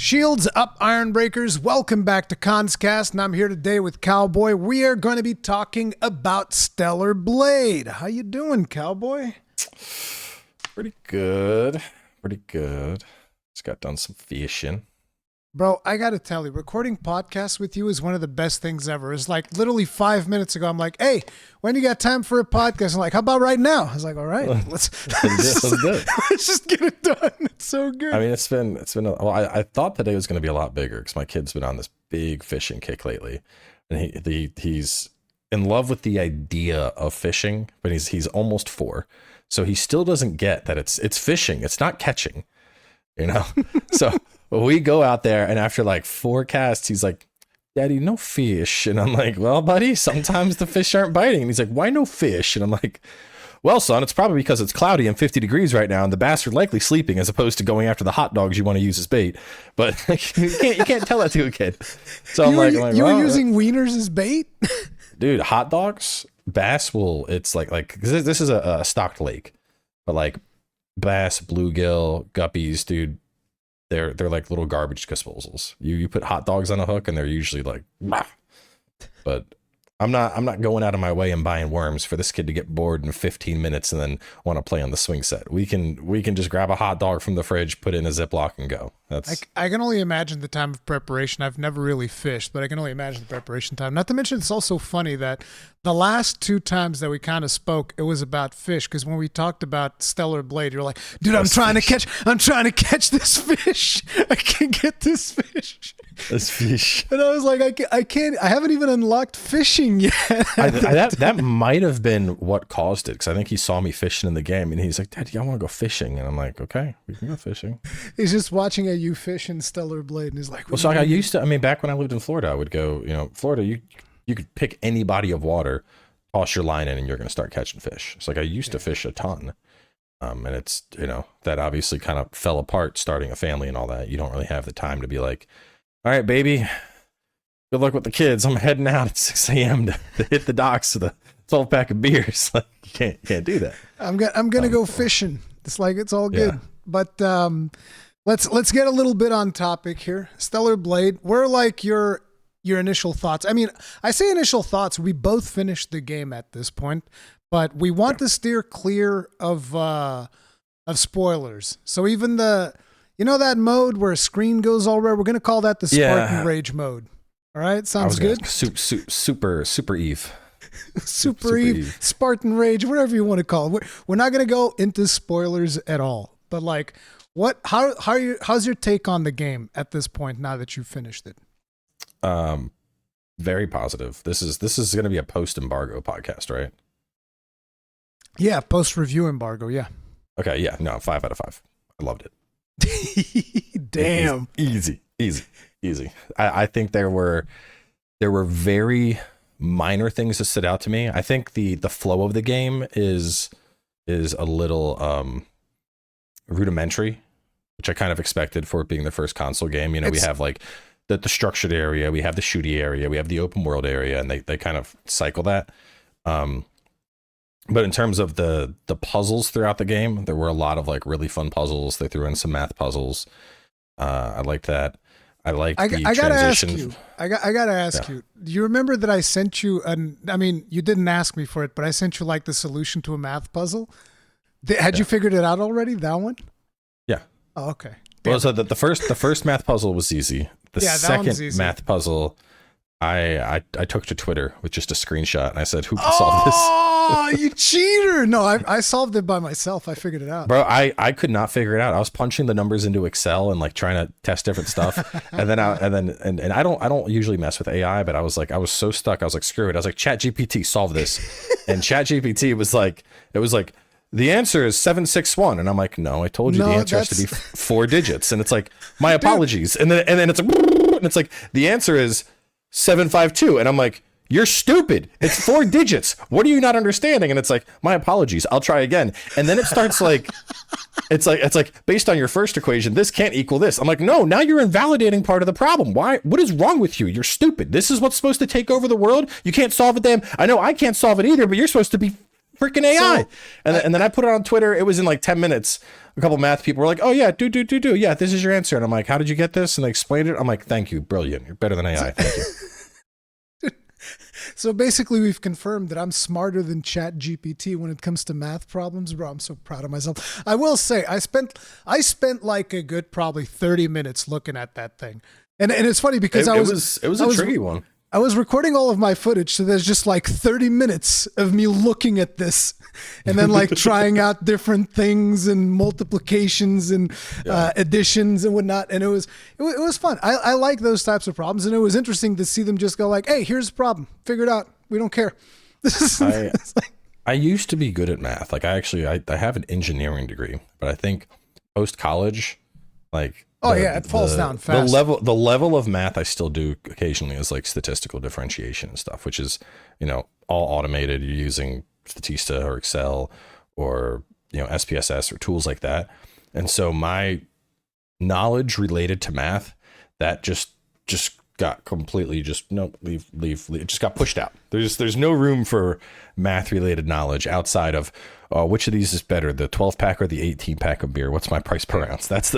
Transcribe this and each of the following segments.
Shields up, Iron Breakers. Welcome back to Kast, and I'm here today with Cowboy. We are going to be talking about Stellar Blade. How you doing, Cowboy? Pretty good. Just got done some fishing. Bro, I got to tell you, recording podcasts with you is one of the best things ever. It's like literally 5 minutes ago, I'm like, hey, when you got time for a podcast? I'm like, how about right now? I was like, all right, let's just get it done. It's so good. I mean, it's been well, I thought today was going to be a lot bigger because my kid's been on this big fishing kick lately. And he's in love with the idea of fishing, but he's almost 4. So he still doesn't get that it's fishing. It's not catching, you know? So we go out there, and after like 4 casts, he's like, Daddy, no fish. And I'm like, well, buddy, sometimes the fish aren't biting. And he's like, why no fish? And I'm like, well, son, it's probably because it's cloudy and 50 degrees right now, and the bass are likely sleeping as opposed to going after the hot dogs you want to use as bait. But you can't tell that to a kid. So I'm like, you were using wieners as bait? Dude, hot dogs, bass it's like this is a stocked lake, but like bass, bluegill, guppies, dude, they're like little garbage disposals. You put hot dogs on a hook and they're usually like, bah. But I'm not going out of my way and buying worms for this kid to get bored in 15 minutes and then want to play on the swing set. We can just grab a hot dog from the fridge, put it in a Ziploc, and go. I can only imagine the time of preparation. I've never really fished, but I can only imagine the preparation time. Not to mention, it's also funny that the last 2 times that we kind of spoke, it was about fish. Because when we talked about Stellar Blade, you're like, dude, I'm trying to catch this fish. I can't get this fish. This fish. And I was like, I haven't even unlocked fishing yet. that might have been what caused it, because I think he saw me fishing in the game, and he's like, Daddy, I want to go fishing. And I'm like, okay, we can go fishing. He's just watching you fish in Stellar Blade, and he's like, well, so I mean, back when I lived in Florida, I would go, Florida, you could pick any body of water, toss your line in, and you're going to start catching fish. It's like I used to fish a ton. And it's, that obviously kind of fell apart starting a family and all that. You don't really have the time to be like, all right, baby, good luck with the kids. I'm heading out at 6 a.m. to hit the docks with a 12-pack of beers. Like, you can't do that. I'm gonna go fishing. It's like, it's all good. Yeah. But let's get a little bit on topic here. Stellar Blade. Where like your initial thoughts? I mean, I say initial thoughts. We both finished the game at this point, but we want to steer clear of spoilers. So even that mode where a screen goes all red, we're going to call that the Spartan Rage mode. All right? Sounds good? Super Eve. Super Eve, Spartan Rage, whatever you want to call it. We're not going to go into spoilers at all. But like, how's your take on the game at this point now that you've finished it? Very positive. This is going to be a post-embargo podcast, right? Yeah, post-review embargo, yeah. Okay, yeah. No, 5 out of 5. I loved it. Damn. Easy. I think there were very minor things that stood out to me. I think the flow of the game is a little rudimentary, which I kind of expected for it being the first console game. We have like the structured area, we have the shooty area, we have the open world area, and they kind of cycle that. But in terms of the puzzles throughout the game, there were a lot of like really fun puzzles. They threw in some math puzzles. I liked that. I liked the transition. I gotta ask you. Do you remember that I sent you you didn't ask me for it, but I sent you like the solution to a math puzzle. Had you figured it out already? That one? Yeah. Oh, okay. Well, so the first math puzzle was easy. The second math puzzle, I took to Twitter with just a screenshot, and I said, "Who can solve this?" Oh, you cheater! No, I solved it by myself. I figured it out, bro. I could not figure it out. I was punching the numbers into Excel and like trying to test different stuff, and I don't usually mess with AI, but I was so stuck. I was like, screw it. I was like, ChatGPT, solve this, and ChatGPT was like, the answer is 761, and I'm like, no, I told you the answer has to be 4 digits, and it's like, my apologies, and then it's like the answer is 752, and I'm like, you're stupid. It's 4 digits. What are you not understanding? And it's like, my apologies. I'll try again. And then it starts like, it's like based on your first equation, this can't equal this. I'm like, no, now you're invalidating part of the problem. Why? What is wrong with you? You're stupid. This is what's supposed to take over the world. You can't solve it. I know I can't solve it either, but you're supposed to be freaking AI. And then I put it on Twitter. It was in like 10 minutes. A couple math people were like, oh yeah, do. Yeah, this is your answer. And I'm like, how did you get this? And they explained it. I'm like, thank you. Brilliant. You're better than AI. Thank you. So basically, we've confirmed that I'm smarter than ChatGPT when it comes to math problems, bro. I'm so proud of myself. I will say, I spent like a good probably 30 minutes looking at that thing, and it's funny because it was a tricky one. I was recording all of my footage, so there's just like 30 minutes of me looking at this and then like trying out different things and multiplications and additions and whatnot. And it was fun. I like those types of problems. And it was interesting to see them just go like, hey, here's the problem. Figure it out. We don't care. I used to be good at math. Like I have an engineering degree, but I think post-college, like, it falls down fast. The level of math I still do occasionally is like statistical differentiation and stuff, which is, all automated. You're using Statista or Excel or, SPSS or tools like that. And so my knowledge related to math, that just got completely it just got pushed out. There's no room for math related knowledge outside of which of these is better, the 12-pack or the 18-pack of beer? What's my price per ounce? That's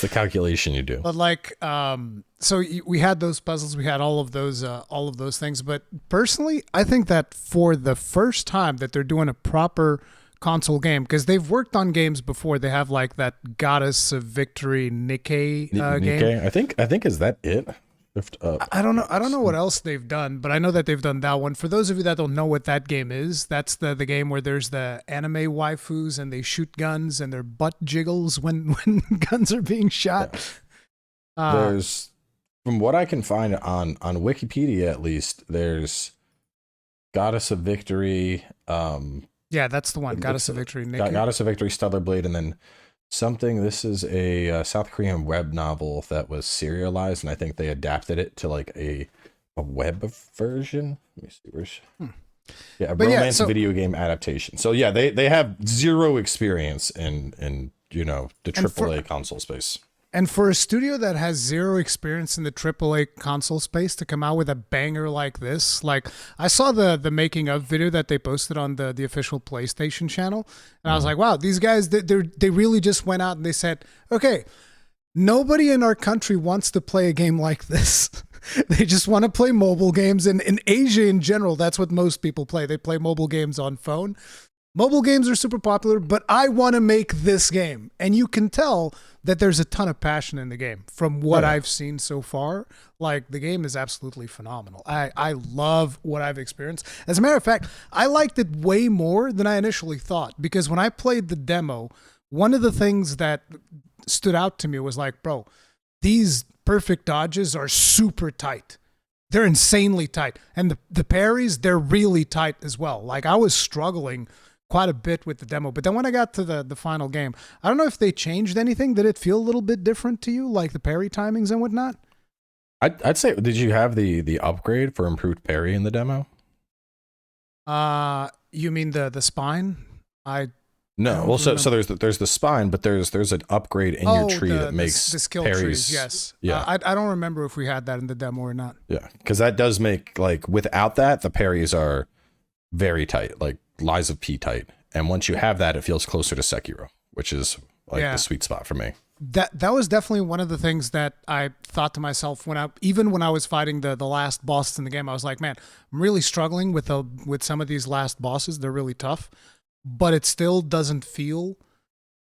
the calculation you do. But like, so we had those puzzles, we had all of those things. But personally, I think that for the first time that they're doing a proper console game, because they've worked on games before. They have like that Goddess of Victory Nikkei game. I think is that it? I don't know what else they've done, but I know that they've done that one. For those of you that don't know what that game is, that's the game where there's the anime waifus and they shoot guns and their butt jiggles when guns are being shot. Yeah. There's, from what I can find on Wikipedia at least, there's Goddess of Victory. Yeah, that's the one. Goddess of Victory. Goddess of Victory, Stellar Blade, and then something. This is a South Korean web novel that was serialized, and I think they adapted it to like a web version. Let me see, where's a romance video game adaptation. So yeah, they have zero experience in the AAA console space. And for a studio that has zero experience in the AAA console space to come out with a banger like this, like I saw the making of video that they posted on the official PlayStation channel, and I was like, wow, these guys, they really just went out and they said, okay, nobody in our country wants to play a game like this. They just want to play mobile games, and in Asia in general, that's what most people play. They play mobile games on phone. Mobile games are super popular, but I want to make this game. And you can tell that there's a ton of passion in the game from what I've seen so far. Like, the game is absolutely phenomenal. I love what I've experienced. As a matter of fact, I liked it way more than I initially thought, because when I played the demo, one of the things that stood out to me was like, bro, these perfect dodges are super tight. They're insanely tight. And the parries, they're really tight as well. Like, I was struggling quite a bit with the demo, but then when I got to the final game, I don't know if they changed anything. Did it feel a little bit different to you, like the parry timings and whatnot? I'd say, did you have the upgrade for improved parry in the demo? You mean the spine? No. Well, so there's the spine, but there's an upgrade in your tree that makes the skill parries. Trees. Yes. Yeah. I don't remember if we had that in the demo or not. Yeah, because that does make, like, without that, the parries are very tight, like Lies of P tight. And once you have that, it feels closer to Sekiro, which is like the sweet spot for me. That was definitely one of the things that I thought to myself when I was fighting the last boss in the game. I was like, man, I'm really struggling with some of these last bosses. They're really tough, but it still doesn't feel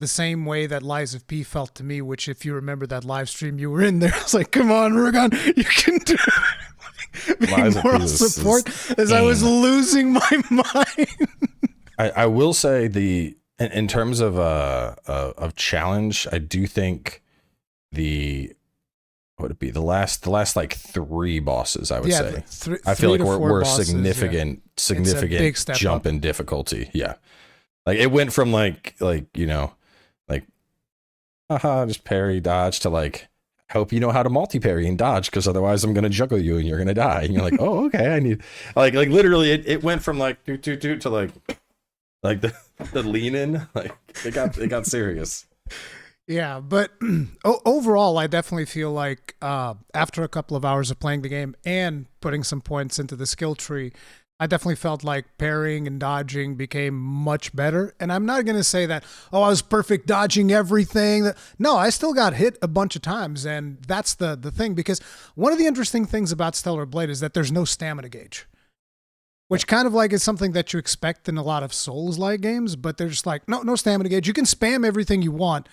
the same way that Lies of P felt to me, which, if you remember that live stream you were in there, I was like, come on, Rurikhan, you can do it. Moral support as I was losing my mind. I will say in terms of challenge, I do think the last like 3 bosses, I would say. I feel like we're significant jump in difficulty. Yeah. Like, it went from like just parry dodge to like, hope you know how to multi-parry and dodge, because otherwise I'm going to juggle you and you're going to die. And you're like, oh, okay, I need, like literally it went from like to like the lean in, like it got serious. Yeah, but overall, I definitely feel like after a couple of hours of playing the game and putting some points into the skill tree, I definitely felt like parrying and dodging became much better. And I'm not going to say that, oh, I was perfect dodging everything. No, I still got hit a bunch of times. And that's the thing, because one of the interesting things about Stellar Blade is that there's no stamina gauge, which kind of like is something that you expect in a lot of Souls-like games, but they're just like, no stamina gauge. You can spam everything you want,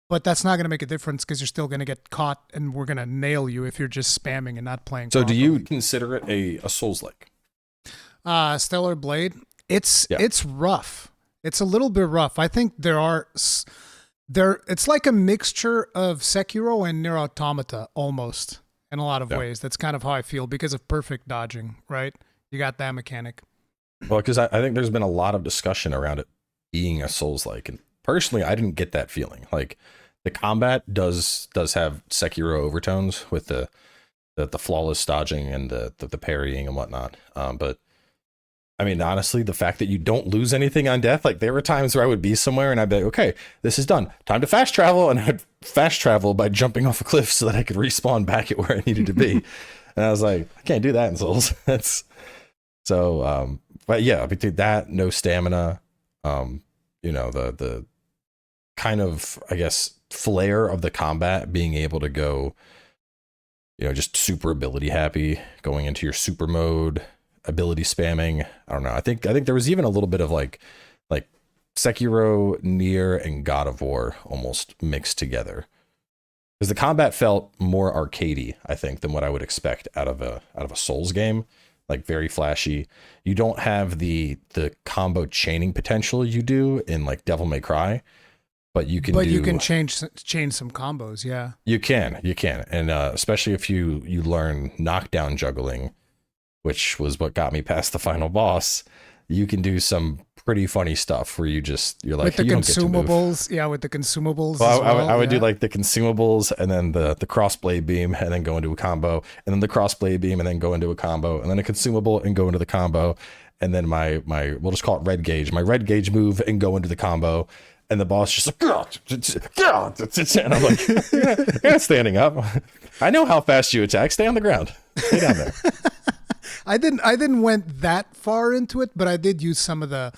but that's not going to make a difference because you're still going to get caught and we're going to nail you if you're just spamming and not playing So properly. do you consider it a Souls-like? Stellar Blade, it's rough. It's a little bit rough. I think it's like a mixture of Sekiro and Nier Automata almost in a lot of ways. That's kind of how I feel because of perfect dodging, right? You got that mechanic. Well, because I think there's been a lot of discussion around it being a Souls-like, and personally, I didn't get that feeling. Like the combat does have Sekiro overtones with the flawless dodging and the parrying and whatnot. But I mean, honestly, the fact that you don't lose anything on death, like there were times where I would be somewhere and I'd be like, okay, this is done. Time to fast travel. And I'd fast travel by jumping off a cliff so that I could respawn back at where I needed to be. And I was like, I can't do that in Souls. That's so, but yeah, between that, no stamina, the kind of, I guess, flair of the combat, being able to go, just super ability happy, going into your super mode, ability spamming. I don't know. I think there was even a little bit of like Sekiro, Nier, and God of War almost mixed together, because the combat felt more arcadey, I think, than what I would expect out of a Souls game. Like very flashy. You don't have the combo chaining potential you do in like Devil May Cry, but you can chain some combos. Yeah, you can, and especially if you learn knockdown juggling, which was what got me past the final boss. You can do some pretty funny stuff where you're like, with the consumables. Yeah, with the consumables. Well, I would do like the consumables and then the crossblade beam and then go into a combo, and then the crossblade beam and then go into a combo, and then a consumable and go into the combo, and then my we'll just call it red gauge, my red gauge move and go into the combo, and the boss just like, and I'm like, you're not standing up. I know how fast you attack. Stay on the ground. Stay down there. I didn't went that far into it, but I did use some of the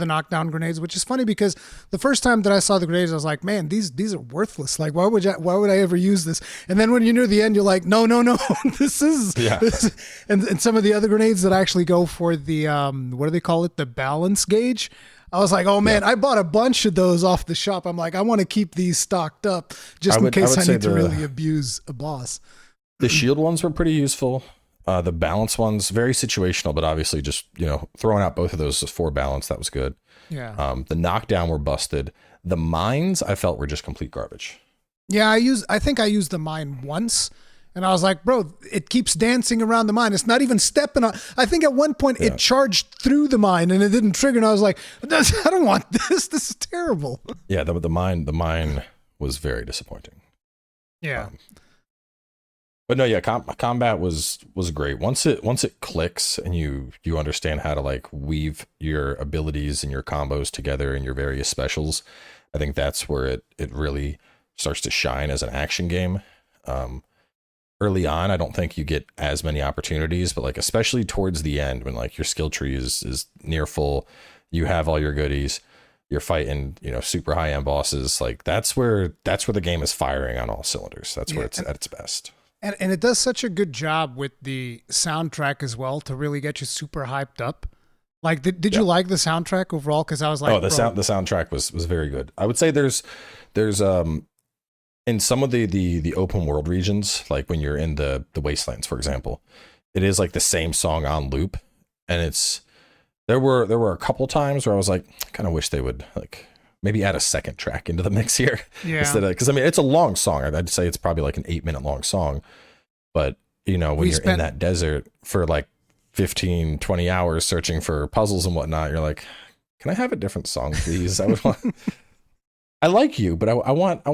knockdown grenades, which is funny because the first time that I saw the grenades, I was like, man, these are worthless. Like, why would I ever use this? And then when you're near the end, you're like, no, this is, and some of the other grenades that actually go for the, what do they call it? The balance gauge. I was like, oh man, I bought a bunch of those off the shop. I'm like, I want to keep these stocked up just in case I need to really abuse a boss. The shield ones were pretty useful. The balance ones, very situational, but obviously just, throwing out both of those for balance, that was good. Yeah. The knockdown were busted. The mines I felt were just complete garbage. Yeah, I think I used the mine once, and I was like, bro, it keeps dancing around the mine. It's not even stepping on. I think at one point it charged through the mine and it didn't trigger, and I was like, I don't want this. This is terrible. Yeah, the mine was very disappointing. Yeah. But no, yeah, combat was great. Once it clicks and you understand how to like weave your abilities and your combos together and your various specials, I think that's where it really starts to shine as an action game. Early on, I don't think you get as many opportunities, but like especially towards the end when like your skill tree is near full, you have all your goodies, you're fighting, super high end bosses. Like that's where the game is firing on all cylinders. That's where it's at its best. And it does such a good job with the soundtrack as well to really get you super hyped up. Like, did you like the soundtrack overall? Because I was like, the soundtrack was very good. I would say there's in some of the open world regions, like when you're in the wastelands, for example, it is like the same song on loop, and there were a couple times where I was like, I kind of wish they would like maybe add a second track into the mix here. Yeah. Instead of, because I mean, it's a long song. I'd say it's probably like an 8-minute long song. But, when you're in that desert for like 15, 20 hours searching for puzzles and whatnot, you're like, can I have a different song, please? I would want, I like you, but I want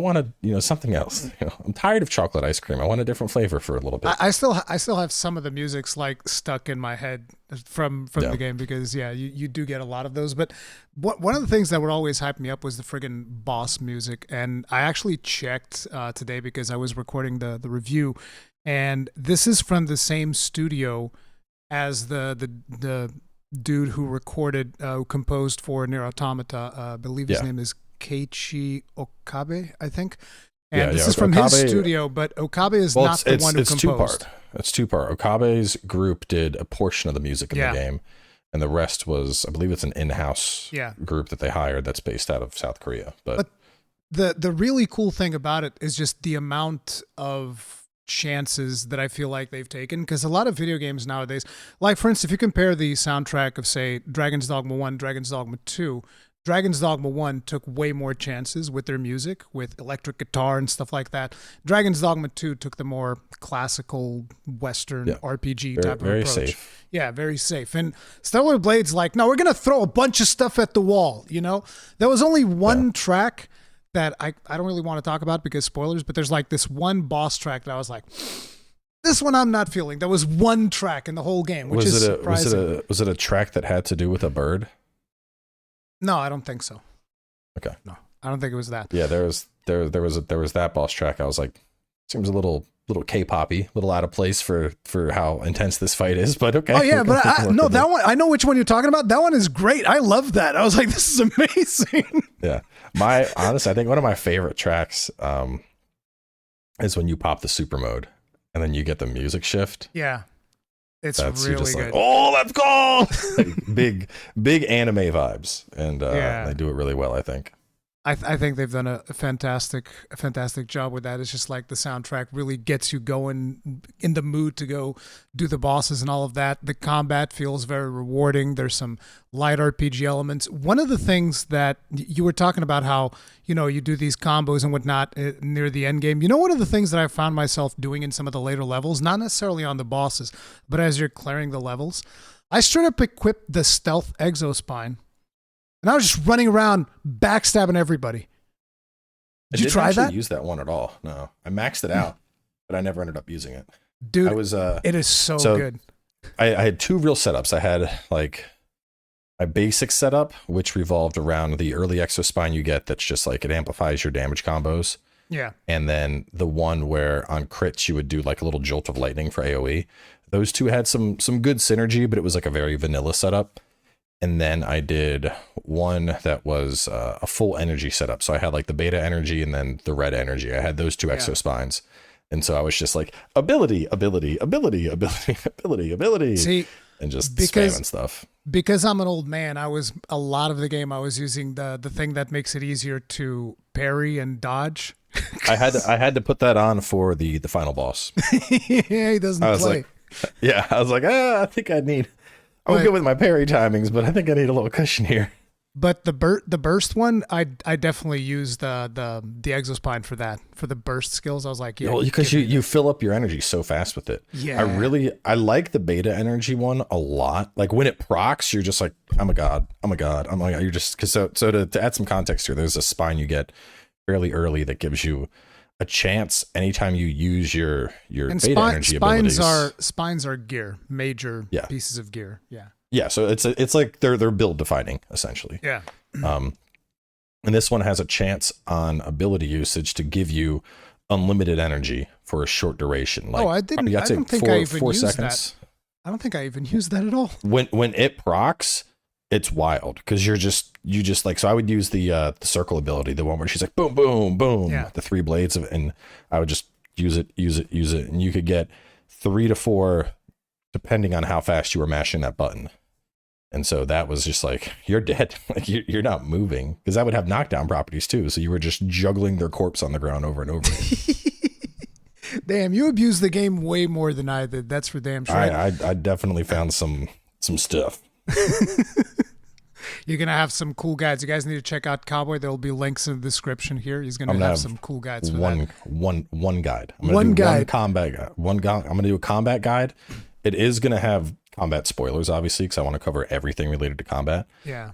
something else. I'm tired of chocolate ice cream. I want a different flavor for a little bit. I still have some of the music's like stuck in my head from the game because you do get a lot of those. But one of the things that would always hype me up was the friggin' boss music, and I actually checked today because I was recording the review, and this is from the same studio as the dude who recorded, who composed for Nier Automata. I believe his name is Keiichi Okabe, I think. And this is from his studio, but Okabe is not the one who composed. It's two-part. Okabe's group did a portion of the music in the game, and the rest was, I believe it's an in-house group that they hired that's based out of South Korea. But the really cool thing about it is just the amount of chances that I feel like they've taken, because a lot of video games nowadays, like for instance, if you compare the soundtrack of, say, Dragon's Dogma 1, Dragon's Dogma 2, Dragon's Dogma 1 took way more chances with their music, with electric guitar and stuff like that. Dragon's Dogma 2 took the more classical Western RPG type of approach. Very safe. Yeah, very safe. And Stellar Blade's like, no, we're going to throw a bunch of stuff at the wall, you know? There was only one track that I don't really want to talk about because spoilers, but there's like this one boss track that I was like, this one I'm not feeling. There was one track in the whole game, which is surprising. Was it a track that had to do with a bird? No, I don't think so. Okay. No, I don't think it was that. Yeah, there was that boss track. I was like, seems a little K-poppy, a little out of place for how intense this fight is, but okay. Oh yeah, but that one, I know which one you're talking about. That one is great. I love that. I was like, this is amazing. Yeah. Honestly, I think one of my favorite tracks is when you pop the super mode and then you get the music shift. Yeah. That's really good. Like, oh, let's go! Like, big anime vibes, and they do it really well, I think. I think they've done a fantastic job with that. It's just like the soundtrack really gets you going in the mood to go do the bosses and all of that. The combat feels very rewarding. There's some light RPG elements. One of the things that you were talking about, how, you know, you do these combos and whatnot near the end game. You know, one of the things that I found myself doing in some of the later levels, not necessarily on the bosses, but as you're clearing the levels, I straight up equipped the stealth exospine. And I was just running around backstabbing everybody. Did you try that? I didn't use that one at all. No, I maxed it out, but I never ended up using it. Dude, it is so good. I had two real setups. I had like my basic setup, which revolved around the early exospine you get. That's just like it amplifies your damage combos. Yeah. And then the one where on crits you would do like a little jolt of lightning for AoE. Those two had some good synergy, but it was like a very vanilla setup. And then I did one that was a full energy setup. So I had like the beta energy and then the red energy. I had those two exospines. And so I was just like ability. See, and just spamming stuff. Because I'm an old man, a lot of the game I was using the thing that makes it easier to parry and dodge. I had to put that on for the final boss. Yeah, he doesn't play. I was like, I think I'm good with my parry timings, but I think I need a little cushion here. But the burst one, I definitely used the exospine for that, for the burst skills. I was like, yeah, well, because you fill up your energy so fast with it. Yeah, I like the beta energy one a lot. Like when it procs, you're just like, I'm a god. You're just so to add some context here. There's a spine you get fairly early that gives you a chance anytime you use your beta energy abilities. Spines are gear, major pieces of gear. Yeah, so it's like they're build defining essentially. Yeah. And this one has a chance on ability usage to give you unlimited energy for a short duration. Like, I don't think I even used that. I don't think I even used that at all. When it procs, it's wild because you just like, so I would use the circle ability, the one where she's like boom boom boom, the three blades and I would just use it, and you could get 3 to 4 depending on how fast you were mashing that button. And so that was just like, you're dead. Like you're not moving, because that would have knockdown properties too. So you were just juggling their corpse on the ground over and over again. Damn, you abused the game way more than I did. That's for damn sure. I definitely found some stuff. You're going to have some cool guides. You guys need to check out Cowboy. There will be links in the description here. He's going to have some cool guides for one guide. I'm going to do one combat guide. I'm going to do a combat guide. It is going to have combat spoilers, obviously, because I want to cover everything related to combat. Yeah.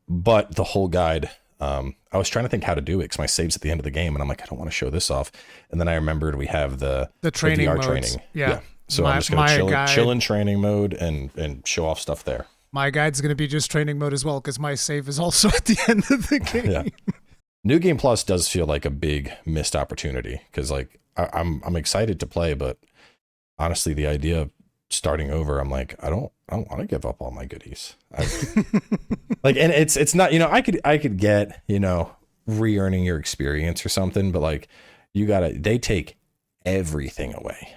But the whole guide, I was trying to think how to do it because my save's at the end of the game, and I'm like, I don't want to show this off. And then I remembered we have the training VR training. Yeah. So I'm just going to chill in training mode and show off stuff there. My guide's going to be just training mode as well, because my save is also at the end of the game. Yeah. New Game Plus does feel like a big missed opportunity, because like I'm excited to play, but honestly, the idea of starting over, I'm like, I don't want to give up all my goodies. Like, and it's not, I could get, re-earning your experience or something, but like they take everything away.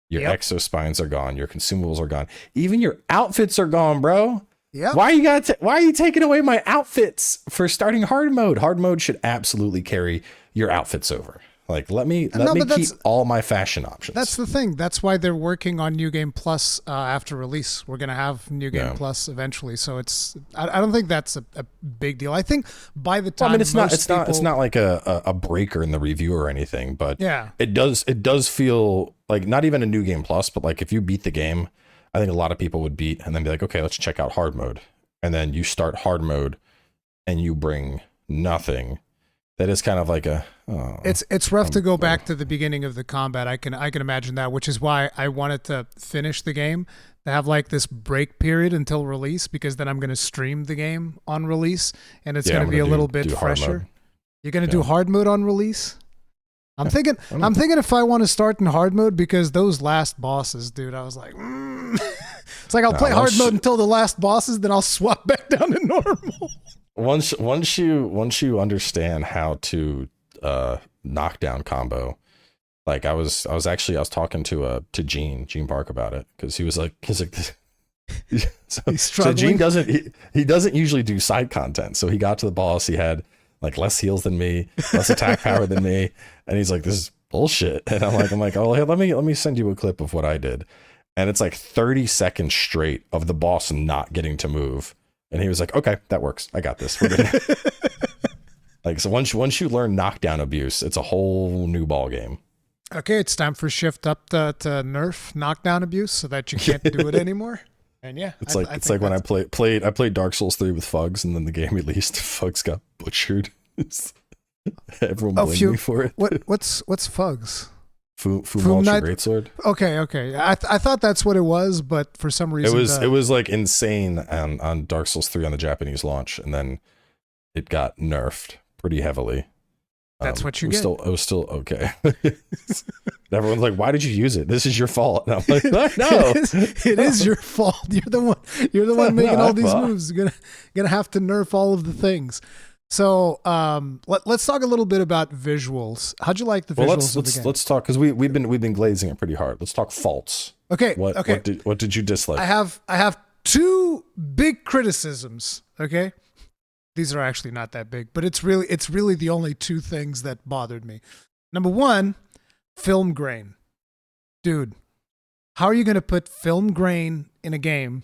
Your exospines are gone. Your consumables are gone. Even your outfits are gone, bro. Yeah. Why are you taking away my outfits for starting hard mode? Hard mode should absolutely carry your outfits over. Like, let me keep all my fashion options. That's the thing. That's why they're working on New Game Plus after release. We're gonna have New Game Plus eventually, so I don't think that's a big deal. I think by the time it's not like a breaker in the review or anything, but it does feel like not even a New Game Plus, but like if you beat the game, I think a lot of people would beat and then be like, okay, let's check out hard mode, and then you start hard mode and you bring nothing. That is kind of like it's rough to go back to the beginning of the combat. I can imagine that, which is why I wanted to finish the game, to have like this break period until release, because then I'm going to stream the game on release and it's going to be a little bit fresher. You're going to do hard mode on release? I'm thinking if I want to start in hard mode, because those last bosses, dude, I was like, it's like I'll play hard mode until the last bosses, then I'll swap back down to normal. Once you understand how to knockdown combo, like I was talking to Gene Park about it, because he was like so Gene doesn't usually do side content, so he got to the boss, he had like less heals than me, less attack power than me, and he's like, this is bullshit. And I'm like, oh, hey, let me send you a clip of what I did, and it's like 30 seconds straight of the boss not getting to move. And he was like, okay, that works. I got this. We're good. Like, so once you learn knockdown abuse, it's a whole new ball game. Okay, it's time for shift up to nerf knockdown abuse so that you can't do it anymore. And it's like when I played Dark Souls 3 with Fugs, and then the game released, Fugs got butchered. Everyone blamed me for it. What's Fugs? Fu Malcha Greatsword. Okay. I thought that's what it was, but for some reason it was like insane on Dark Souls 3 on the Japanese launch, and then it got nerfed pretty heavily. That's what you get. It was still okay. Everyone's like, "Why did you use it? This is your fault." And I'm like, "No, it is your fault. You're the one making all these moves. You're gonna have to nerf all of the things." So let's talk a little bit about visuals. How'd you like the visuals of the game? Let's talk, because we've been glazing it pretty hard. Let's talk faults. Okay. What did you dislike? I have two big criticisms. Okay, these are actually not that big, but it's really the only two things that bothered me. Number one, film grain. Dude, how are you going to put film grain in a game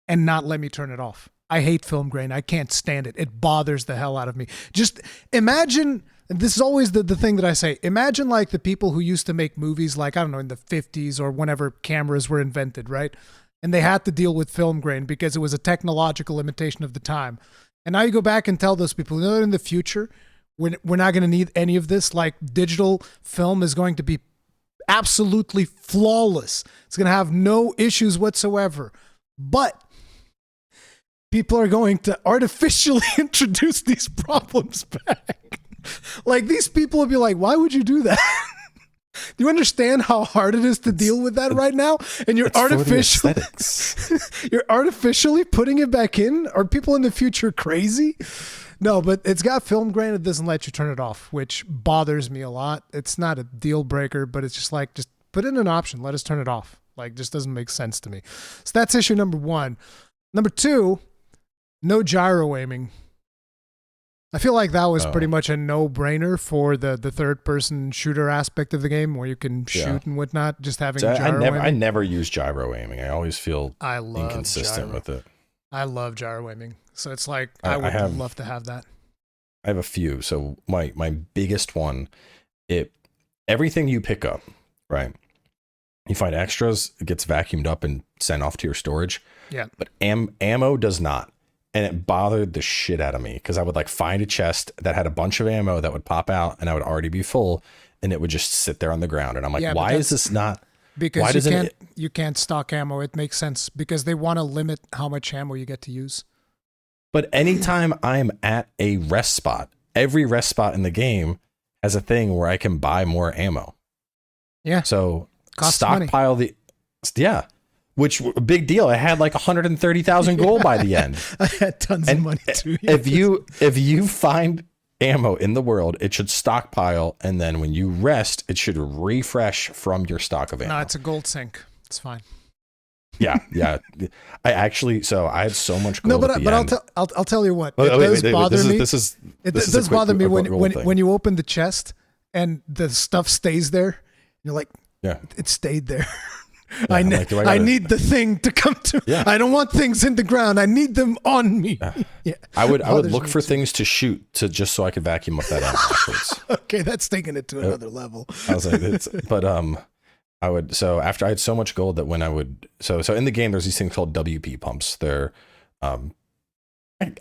and not let me turn it off? I hate film grain. I can't stand it. It bothers the hell out of me. Just imagine, and this is always the thing that I say, imagine like the people who used to make movies like, I don't know, in the 50s or whenever cameras were invented, right? And they had to deal with film grain because it was a technological limitation of the time. And now you go back and tell those people, in the future, we're not going to need any of this. Like, digital film is going to be absolutely flawless. It's going to have no issues whatsoever. But people are going to artificially introduce these problems back. Like, these people will be like, why would you do that? Do you understand how hard it is to deal with that right now? And you're you're artificially putting it back in? Are people in the future crazy? No, but it's got film grain. It doesn't let you turn it off, which bothers me a lot. It's not a deal breaker, but it's just like, just put in an option. Let us turn it off. Like, just doesn't make sense to me. So that's issue number one. Number two, no gyro aiming. I feel like that was pretty much a no-brainer for the third-person shooter aspect of the game, where you can shoot and whatnot. Just having gyro aiming. I never use gyro aiming. I always feel inconsistent with it. I love gyro aiming, so it's like I would love to have that. I have a few. So my biggest one, everything you pick up, right? You find extras, it gets vacuumed up and sent off to your storage. Yeah, but ammo does not. And it bothered the shit out of me, because I would like find a chest that had a bunch of ammo that would pop out, and I would already be full, and it would just sit there on the ground. And I'm like, why is this not? Because you can't stock ammo. It makes sense, because they want to limit how much ammo you get to use. But anytime I'm at a rest spot, every rest spot in the game has a thing where I can buy more ammo. Yeah. So stockpile money. which a big deal. I had like 130,000 gold by the end. I had tons of money too. If you find ammo in the world, it should stockpile, and then when you rest, it should refresh from your stock of ammo. No, it's a gold sink. It's fine. Yeah. I had so much gold. No, but at the end. I'll tell you what. It does bother me. It does bother me when you open the chest and the stuff stays there. You're like, yeah, it stayed there. Yeah, I need the thing to come to. Yeah. I don't want things in the ground. I need them on me. Yeah. I would look for things to shoot just so I could vacuum up that ammo afterwards. Okay, that's taking it to another level. I was like, I would, so after I had so much gold that when I would, so in the game, there's these things called WP pumps. They're, I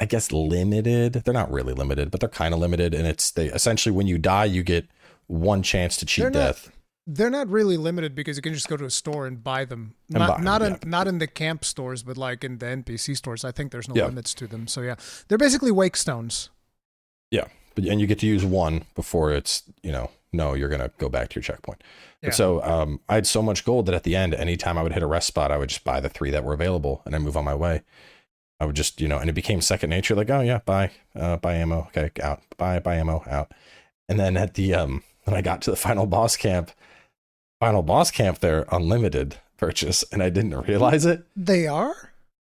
guess limited. They're not really limited, but they're kind of limited. And they essentially, when you die, you get one chance to cheat death. They're not really limited because you can just go to a store and buy them. Not in the camp stores, but like in the NPC stores. I think there's no limits to them. So yeah, they're basically wake stones. Yeah, and you get to use one before it's no, you're gonna go back to your checkpoint. Yeah. And so I had so much gold that at the end, anytime I would hit a rest spot, I would just buy the 3 that were available and I move on my way. I would just and it became second nature. Like, oh yeah, buy ammo, okay, out, buy ammo, out. And then at the when I got to the final boss camp, they're unlimited purchase, and I didn't realize it. They are?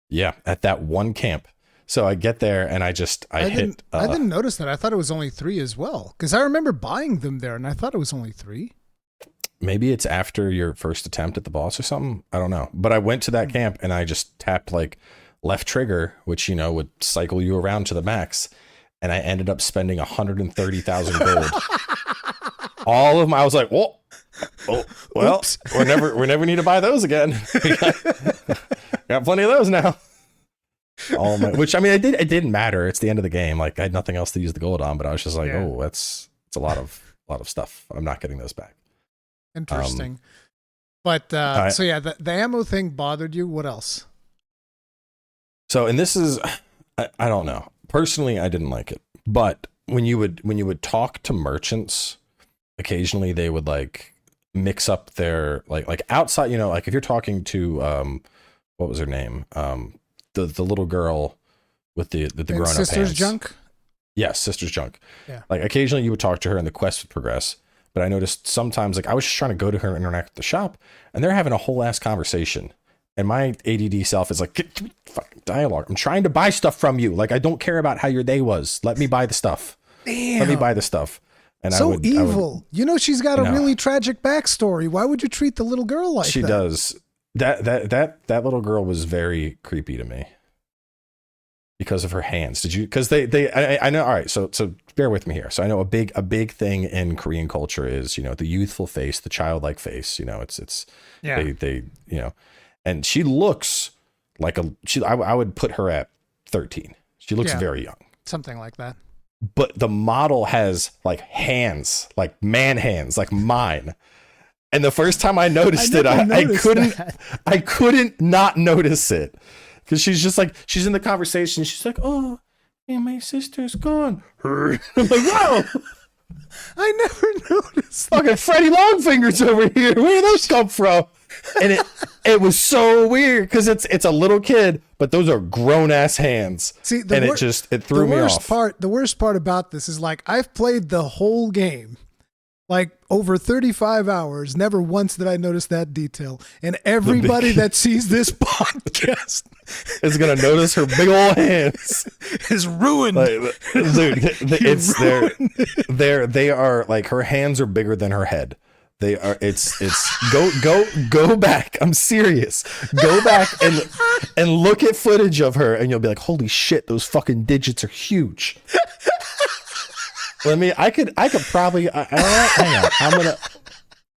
Yeah, at that one camp. So I get there and I didn't notice that. I thought it was only 3 as well, because I remember buying them there, and I thought it was only 3. Maybe it's after your first attempt at the boss or something. I don't know. But I went to that camp and I just tapped like left trigger, which would cycle you around to the max, and I ended up spending 130,000 gold. All of them. I was like, well, we never need to buy those again. got plenty of those now. Which I mean, it didn't matter. It's the end of the game. Like I had nothing else to use the gold on, but I was just like, it's a lot of stuff. I'm not getting those back. Interesting. But so yeah, the ammo thing bothered you. What else? So, and this is, I don't know. Personally, I didn't like it. But when you would talk to merchants, occasionally they would like mix up their like outside, like if you're talking to what was her name? The little girl with the grown up Sister's Junk? Yes, Sister's Junk. Yeah. Like occasionally you would talk to her and the quest would progress. But I noticed sometimes like I was just trying to go to her and interact with the shop, and they're having a whole ass conversation. And my ADD self is like, give me fucking dialogue. I'm trying to buy stuff from you. Like I don't care about how your day was. Let me buy the stuff. Damn. Let me buy the stuff. And so evil. She's got a really tragic backstory. Why would you treat the little girl like that? She does. That little girl was very creepy to me because of her hands. Did you? Because I know. All right. So bear with me here. So I know a big thing in Korean culture is the youthful face, the childlike face. They and she looks like I would put her at 13. She looks very young. Something like that. But the model has like hands, like man hands, like mine. And the first time I noticed I couldn't not notice it. Because she's in the conversation. She's like, oh, hey, my sister's gone. I'm like, whoa. I never noticed. Fucking Freddie Longfingers over here. Where did those come from? And it was so weird because it's a little kid, but those are grown ass hands. See, it threw me off. The worst part about this is like I've played the whole game, like over 35 hours. Never once did I notice that detail. And everybody that sees this podcast is gonna notice her big old hands. Is ruined. Dude, they are like her hands are bigger than her head. They are. It's. Go back. I'm serious. Go back and look at footage of her, and you'll be like, "Holy shit, those fucking digits are huge." I could probably. Hang on. I'm gonna.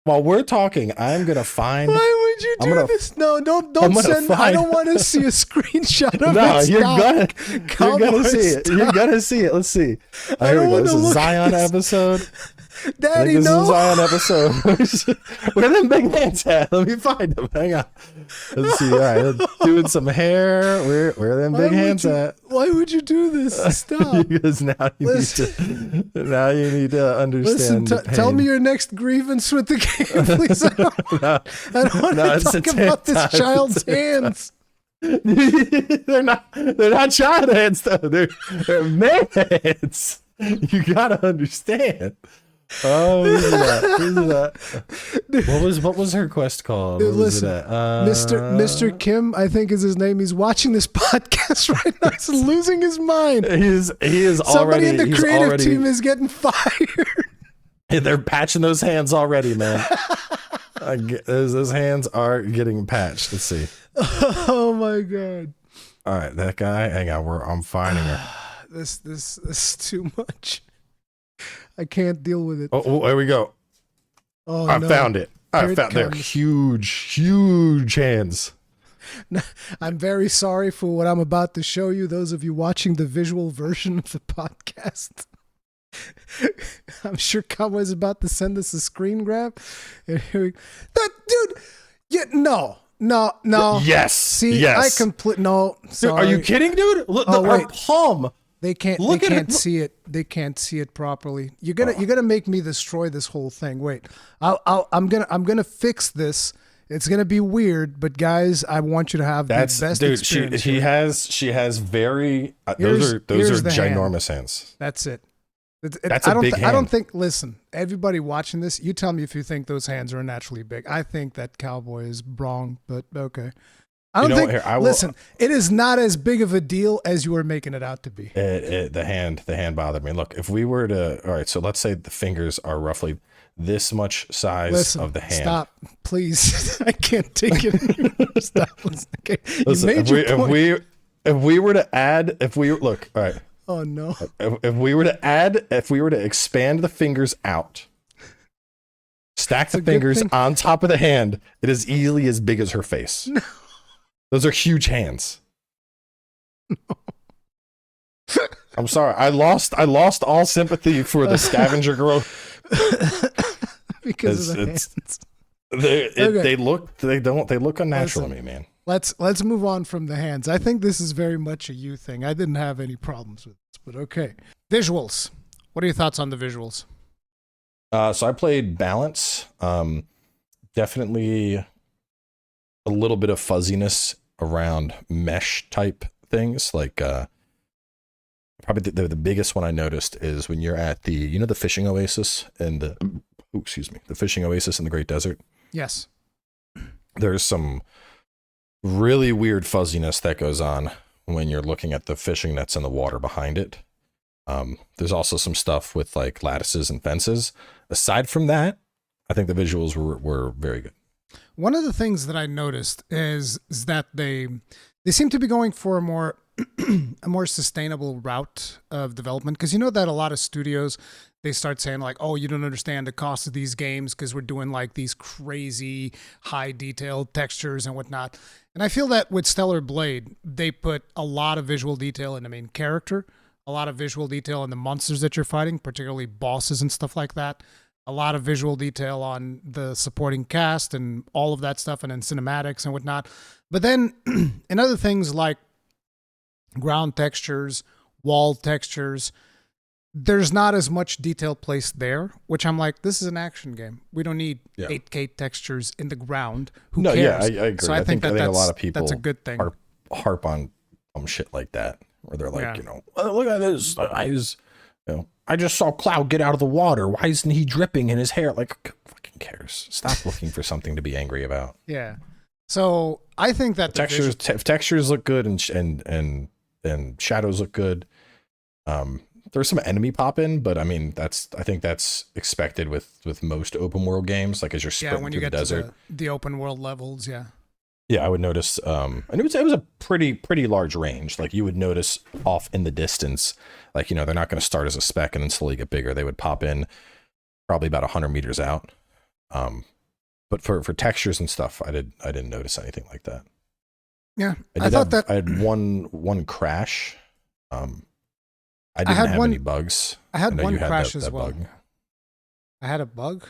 While we're talking, I'm gonna find. Why would you do this? No, don't send. I don't want to see a screenshot of it. No, you're gonna see it. You're gonna see it. Let's see. Here we go. This is a Zion episode. Daddy, this is a no. Zion episode. Where them big hands at? Let me find them. Hang on. Let's see. All right, doing some hair. Where them big hands at? Why would you do this? Stop. Because now you need to understand. Listen, tell me your next grievance with the game, please. I don't want to talk about this child's hands. They're not child hands though. They're man hands. You gotta understand. Oh, who's that? What was her quest called? Dude, listen, Mr. Kim, I think is his name. He's watching this podcast right now. He's losing his mind. He is Somebody already. in the creative team is getting fired. They're patching those hands already, man. Those hands are getting patched. Let's see. Oh my god! All right, that guy. Hang on, I'm finding her. This is too much. I can't deal with it. Oh, there we go. Oh, I found it. They're huge hands. I'm very sorry for what I'm about to show you. Those of you watching the visual version of the podcast. I'm sure Cowboy's about to send us a screen grab. And here dude, no. Yes. See, yes. No. Sorry. Dude, are you kidding, dude? Look, our palm. They can't see it. They can't see it properly. You're gonna make me destroy this whole thing. Wait, I'm gonna fix this. It's gonna be weird, but guys, I want you to have the best experience. She has very those are ginormous hands. That's it. That's a big hand. I don't think. Listen, everybody watching this, you tell me if you think those hands are naturally big. I think that Cowboy is wrong, but okay. I don't think. Listen, it is not as big of a deal as you were making it out to be. The hand bothered me. Look, if we were to, all right, so let's say the fingers are roughly this much size of the hand. Stop, please. I can't take it anymore. Stop. Okay. Listen, if we were to look, all right. Oh no. If we were to expand the fingers out, stack the fingers on top of the hand, it is easily as big as her face. No. Those are huge hands. No. I'm sorry. I lost all sympathy for the scavenger girl because of the hands. They look unnatural to me, man. Let's move on from the hands. I think this is very much a you thing. I didn't have any problems with this, but okay. Visuals. What are your thoughts on the visuals? So I played balance. Definitely a little bit of fuzziness around mesh type things. Like probably the biggest one I noticed is when you're at the fishing oasis and the fishing oasis in the Great Desert. Yes. There's some really weird fuzziness that goes on when you're looking at the fishing nets in the water behind it. There's also some stuff with like lattices and fences. Aside from that, I think the visuals were very good. One of the things that I noticed is that they seem to be going for a more sustainable route of development, because you know that a lot of studios, they start saying like, oh, you don't understand the cost of these games because we're doing like these crazy high detailed textures and whatnot. And I feel that with Stellar Blade, they put a lot of visual detail in the main character, a lot of visual detail in the monsters that you're fighting, particularly bosses and stuff like that. A lot of visual detail on the supporting cast and all of that stuff, and in cinematics and whatnot. But then in other things like ground textures, wall textures, there's not as much detail placed there, which I'm like, this is an action game. We don't need 8K textures in the ground. Who cares? Yeah, I agree. So I think a lot of people that's a good thing. Harp on shit like that, where they're like, look at this. I just saw Cloud get out of the water. Why isn't he dripping in his hair? Like, who fucking cares? Stop looking for something to be angry about. Yeah. So I think that textures look good and shadows look good. There's some enemy pop in, but I mean I think that's expected with most open world games. Like as you're sprinting through the desert, the open world levels, yeah. Yeah, I would notice. And it was a pretty large range. Like you would notice off in the distance, like they're not going to start as a speck and then slowly get bigger. They would pop in probably about 100 meters out. But for textures and stuff, I didn't notice anything like that. Yeah, I had one crash. I didn't have any bugs. I had one crash as well. Bug. I had a bug.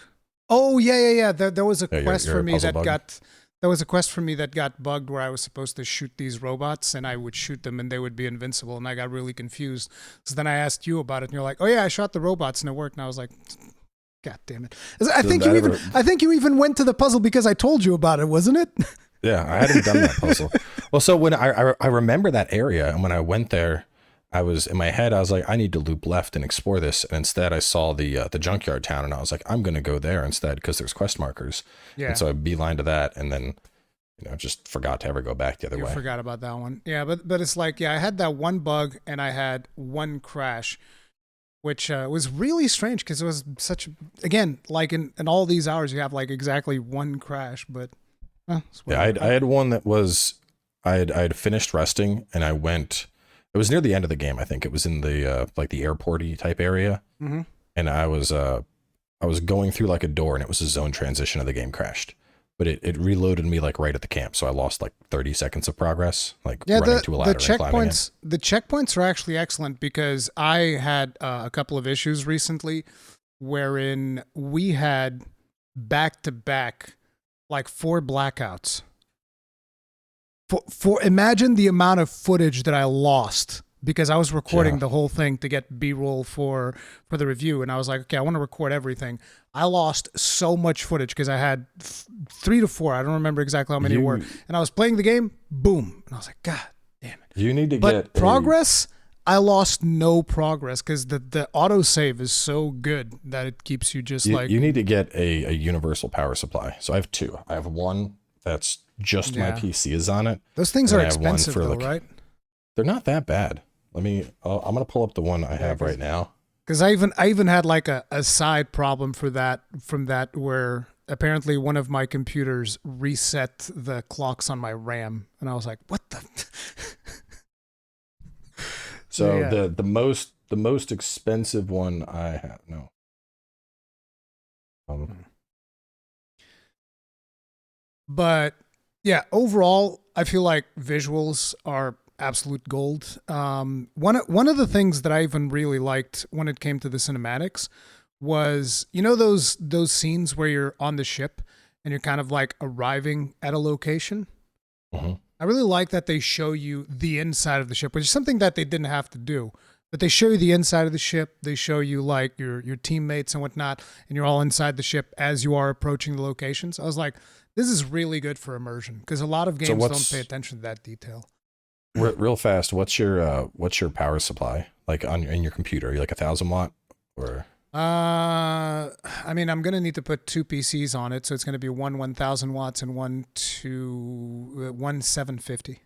Oh yeah. There was a quest your for me puzzle that bug. got. There was a quest for me that got bugged where I was supposed to shoot these robots and I would shoot them and they would be invincible and I got really confused. So then I asked you about it and you're like, "Oh yeah, I shot the robots and it worked." And I was like, "God damn it!" I think you even went to the puzzle because I told you about it, wasn't it? Yeah, I hadn't done that puzzle. Well, so when I remember that area, and when I went there, I was in my head, I was like, I need to loop left and explore this. And instead, I saw the junkyard town, and I was like, I'm gonna go there instead because there's quest markers. Yeah. And so I beeline to that, and then just forgot to ever go back the other way. Forgot about that one. Yeah, but it's like, I had that one bug and I had one crash, which was really strange because it was such, again, like in all these hours, you have like exactly one crash, but yeah, I had one that was, I had finished resting and I went, it was near the end of the game. I think it was in the like the airport-y type area. Mm-hmm. And I was going through like a door and it was a zone transition and the game crashed. But it reloaded me like right at the camp, so I lost like 30 seconds of progress, like running to a ladder and climbing in. The checkpoints are actually excellent because I had a couple of issues recently wherein we had back-to-back like 4 blackouts. For imagine the amount of footage that I lost because I was recording the whole thing to get B-roll for the review, and I was like, okay, I want to record everything. I lost so much footage because I had 3 to 4. I don't remember exactly how many were, and I was playing the game. Boom, and I was like, God damn it! You need to get progress. I lost no progress because the autosave is so good that it keeps you just like. You need to get a universal power supply. So I have 2. I have one that's just my PC is on it. Those things are expensive though, right? They're not that bad. I'm gonna pull up the one I have right now. Because I even had like a side problem from that where apparently one of my computers reset the clocks on my RAM, and I was like, what the. So yeah. the most expensive one I have But yeah, overall, I feel like visuals are absolute gold. One of the things that I even really liked when it came to the cinematics was, those scenes where you're on the ship and you're kind of like arriving at a location. Mm-hmm. I really like that they show you the inside of the ship, which is something that they didn't have to do. But they show you the inside of the ship. They show you like your teammates and whatnot, and you're all inside the ship as you are approaching the locations. I was like, this is really good for immersion because a lot of games don't pay attention to that detail. Real fast, what's your power supply like in your computer? Are you like 1,000 watt or? I mean, I'm gonna need to put 2 PCs on it, so it's gonna be one 1,000 watts and one 750.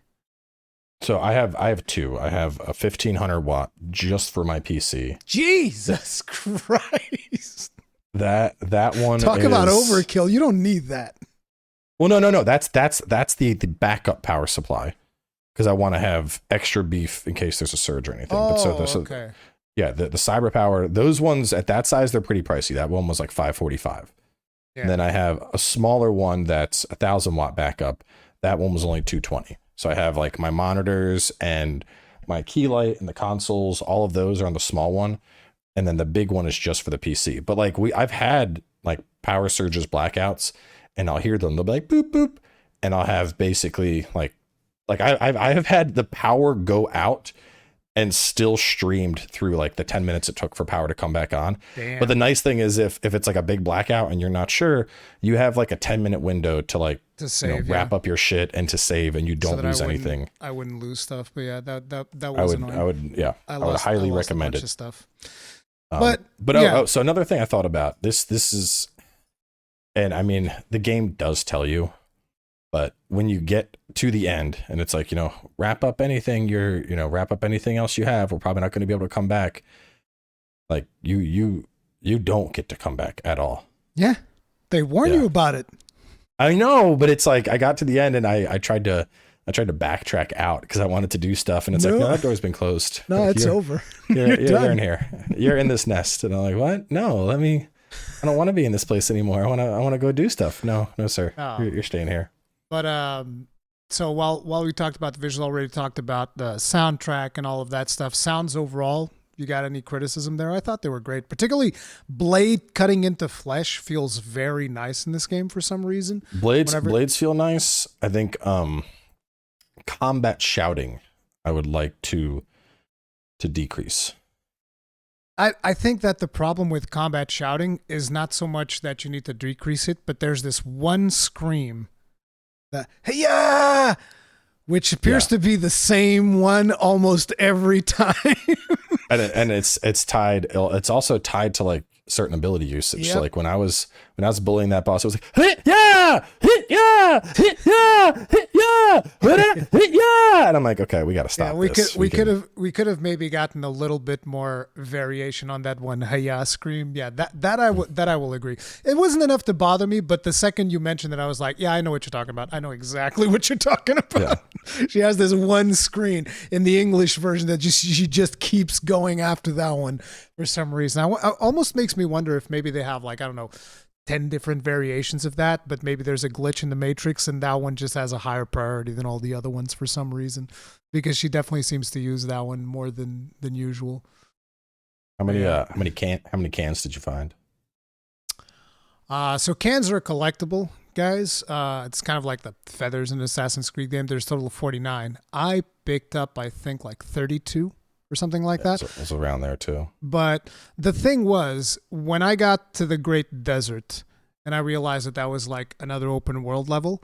So I have 2. I have a 1,500 watt just for my PC. Jesus Christ! That one. Talk about overkill. You don't need that. Well, no. That's the backup power supply because I want to have extra beef in case there's a surge or anything. Okay. Yeah, the cyber power, those ones at that size, they're pretty pricey. That one was like $545. Yeah. And then I have a smaller one that's 1,000 watt backup. That one was only $220. So I have like my monitors and my key light and the consoles. All of those are on the small one, and then the big one is just for the PC. But like I've had like power surges, blackouts, and I'll hear them. They'll be like boop boop, and I'll have basically like I have had the power go out and still streamed through like the 10 minutes it took for power to come back on. Damn. But the nice thing is if it's like a big blackout and you're not sure, you have like a 10-minute window to save, wrap up your shit and to save, and you don't lose anything. I wouldn't lose stuff, but yeah, that was annoying. I would highly recommend it. Of stuff. So another thing I thought about this is, and I mean, the game does tell you, but when you get to the end and it's like, wrap up anything wrap up anything else you have, we're probably not going to be able to come back. Like you don't get to come back at all. Yeah. They warn you about it. I know, but it's like I got to the end and I tried to backtrack out because I wanted to do stuff, and it's like, no, that door's been closed. No, it's over. You're in here. You're in this nest. And I'm like, what? No, I don't want to be in this place anymore. I want to go do stuff. No, sir. Oh. You're staying here. But so while we talked about the visuals, already talked about the soundtrack and all of that stuff. Sounds overall You got any criticism there? I thought they were great. Particularly blade cutting into flesh feels very nice in this game for some reason. Blades feel nice. I think combat shouting I would like to decrease. I think that the problem with combat shouting is not so much that you need to decrease it, but there's this one scream that hey-ya! Which appears to be the same one almost every time. and it's tied. It's also tied to like certain ability usage. Yep. So like when I was bullying that boss, it was like hit yeah, hit yeah, hit yeah, hit yeah, hit yeah, and I'm like, okay, we got to stop. We could have maybe gotten a little bit more variation on that one hey-ya scream. Yeah, that I will agree. It wasn't enough to bother me, but the second you mentioned it, I was like, yeah, I know what you're talking about. I know exactly what you're talking about. Yeah. She has this one screen in the English version that she just keeps going after that one for some reason. It almost makes me wonder if maybe they have like, I don't know, 10 different variations of that, but maybe there's a glitch in the Matrix and that one just has a higher priority than all the other ones for some reason, because she definitely seems to use that one more than usual. How many cans did you find? So cans are a collectible, guys. It's kind of like the feathers in an Assassin's Creed game. There's a total of 49. I picked up, I think, like 32 or something like that. It was around there too. But the thing was, when I got to the Great Desert and I realized that was like another open world level,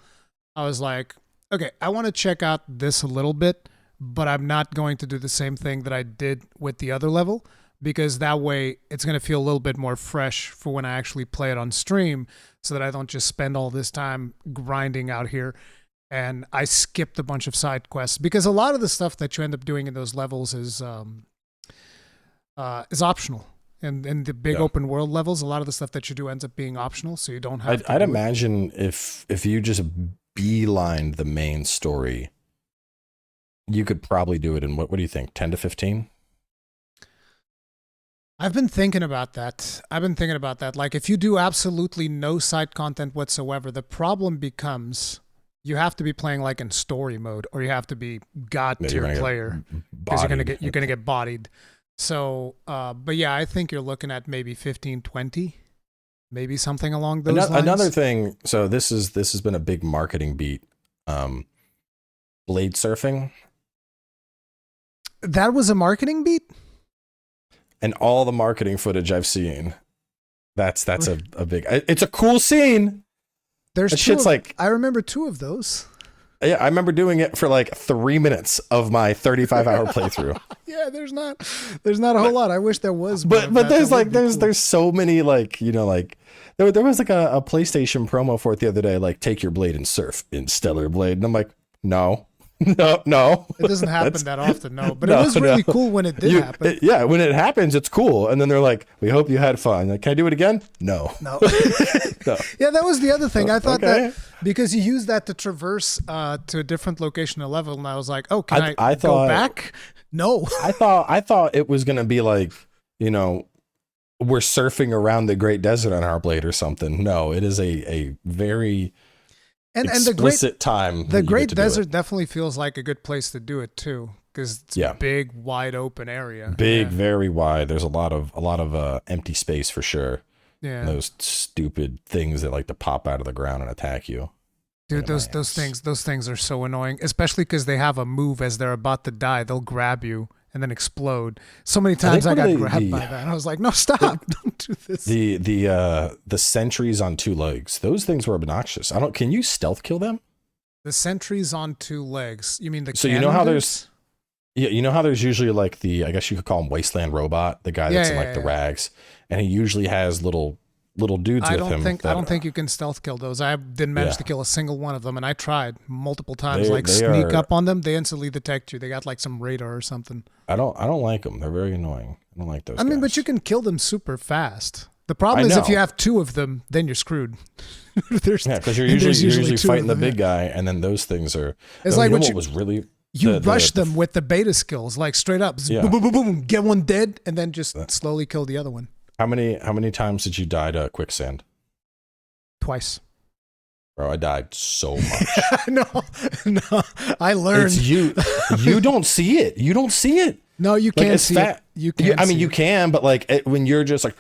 I was like, okay, I want to check out this a little bit, but I'm not going to do the same thing that I did with the other level, because that way it's going to feel a little bit more fresh for when I actually play it on stream, so that I don't just spend all this time grinding out here. And I skipped a bunch of side quests, because a lot of the stuff that you end up doing in those levels is optional. And in the big open world levels, a lot of the stuff that you do ends up being optional, so you don't have to. I'd imagine if you just beelined the main story, you could probably do it in what do you think, 10 to 15? I've been thinking about that. Like, if you do absolutely no side content whatsoever, the problem becomes you have to be playing like in story mode, or you have to be god tier player, because you're gonna get bodied. So, but yeah, I think you're looking at maybe 15, 20, maybe something along those lines. Another thing. So this has been a big marketing beat. Blade surfing. That was a marketing beat. And all the marketing footage I've seen, that's a big. It's a cool scene. There's shit's like, I remember 2 of those. Yeah, I remember doing it for like 3 minutes of my 35-hour playthrough. Yeah, there's not a whole lot. I wish there was. But there's so many, like, you know, like there was like a PlayStation promo for it the other day, like take your blade and surf in Stellar Blade, and I'm like, no. It doesn't happen that often, but it was really cool when it did happen. When it happens, it's cool. And then they're like, we hope you had fun. Like, can I do it again? No. No. Yeah, that was the other thing. I thought that because you use that to traverse to a different location or level, and I was like, oh, can I go back? No. I thought it was going to be like, you know, we're surfing around the Great Desert on our blade or something. No, it is a very... And the Great Desert definitely feels like a good place to do it too, because it's a big, wide open area. Very wide. There's a lot of empty space for sure. Yeah, and those stupid things that like to pop out of the ground and attack you. Dude, those things are so annoying, especially because they have a move as they're about to die. They'll grab you and then explode. So many times I got grabbed by that. And I was like, no, stop. Don't do this. The sentries on 2 legs. Those things were obnoxious. Can you stealth kill them? The sentries on 2 legs. You mean the So you know how there's usually like I guess you could call him Wasteland Robot, the guy that's in like the rags, and he usually has little dudes with him. I don't think you can stealth kill those. I didn't manage to kill a single one of them, and I tried multiple times. Sneak up on them, they instantly detect you. They got like some radar or something. I don't like them. They're very annoying. I don't like those. I mean, but you can kill them super fast. The problem is if you have 2 of them, then you're screwed. Because you're usually fighting the big guy, and then those things are. It's like what was really. You rush them with the beta skills, like straight up, boom, boom, boom, boom, get one dead, and then just slowly kill the other one. How many times did you die to quicksand? Twice. Bro, I died so much. No, I learned. It's you don't see it. You don't see it. No, you can't see it. You can. I mean, you can, but like when you're just like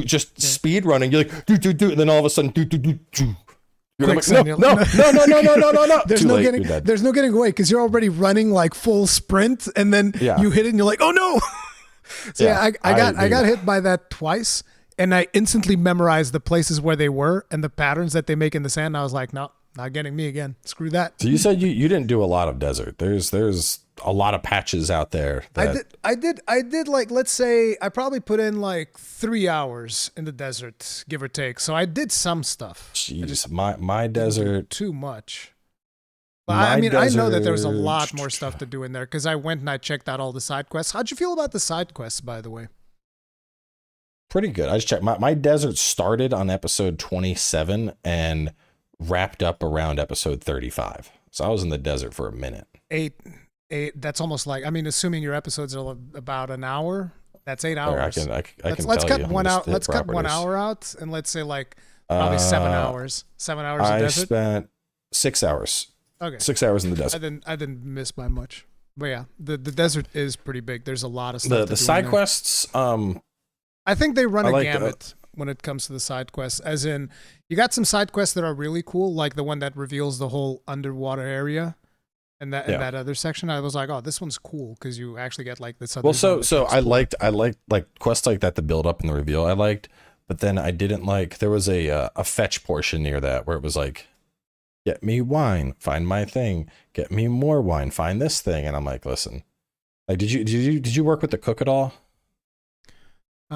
just speed running, you're like and then all of a sudden you're like, no. There's no getting away because you're already running like full sprint, and then you hit it, and you're like, oh no. So I got hit by that twice, and I instantly memorized the places where they were and the patterns that they make in the sand. And I was like, no, not getting me again. Screw that. So you said you didn't do a lot of desert. There's a lot of patches out there. I did like, let's say I probably put in like 3 hours in the desert, give or take. So I did some stuff. Jeez, my desert too much. But I mean, I know that there was a lot more stuff to do in there because I went and I checked out all the side quests. How'd you feel about the side quests, by the way? Pretty good. I just checked. My desert started on episode 27 and wrapped up around episode 35. So I was in the desert for a minute. Eight. That's almost like, I mean, assuming your episodes are about an hour, that's 8 hours. Let's cut 1 hour. Let's cut 1 hour out, and let's say like probably 7 hours. 7 hours in desert. I spent 6 hours. Okay. 6 hours in the desert. I didn't miss by much. But yeah, the desert is pretty big. There's a lot of stuff. The side quests. I think they run a gamut when it comes to the side quests. As in, you got some side quests that are really cool, like the one that reveals the whole underwater area. And that other section, I was like, oh, this one's cool because you actually get like this other. Well, so I liked like quests like that, the build up and the reveal. I liked, but then I didn't like. There was a fetch portion near that where it was like, get me wine, find my thing, get me more wine, find this thing, and I'm like, listen, like, did you work with the cook at all? He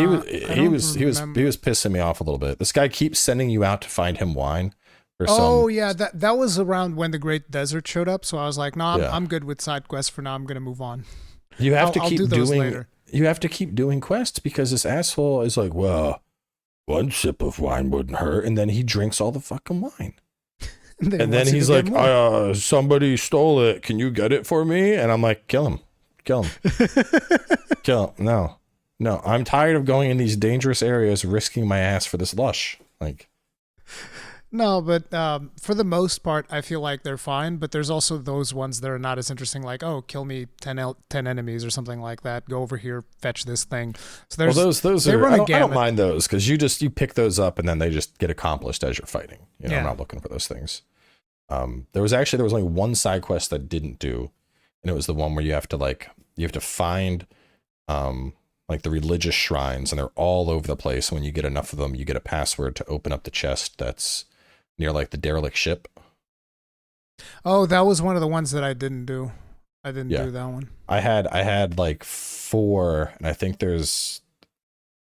was pissing me off a little bit. This guy keeps sending you out to find him wine. Yeah, that was around when the Great Desert showed up. So I was like, no, I'm good with side quests for now. I'm gonna move on. You have to keep doing. You have to keep doing quests because this asshole is like, well, one sip of wine wouldn't hurt, and then he drinks all the fucking wine. And then he's like, somebody stole it. Can you get it for me? And I'm like, kill him, kill him. No. I'm tired of going in these dangerous areas, risking my ass for this lush. Like. No, but for the most part, I feel like they're fine. But there's also those ones that are not as interesting, like, oh, kill me 10 enemies or something like that. Go over here, fetch this thing. So there's those are. I don't mind those because you pick those up and then they just get accomplished as you're fighting. I'm not looking for those things. There was only one side quest that didn't do, and it was the one where you have to find like the religious shrines, and they're all over the place. When you get enough of them, you get a password to open up the chest that's near like the derelict ship. Oh, that was one of the ones that I didn't do. I didn't do that one. I had like 4, and I think there's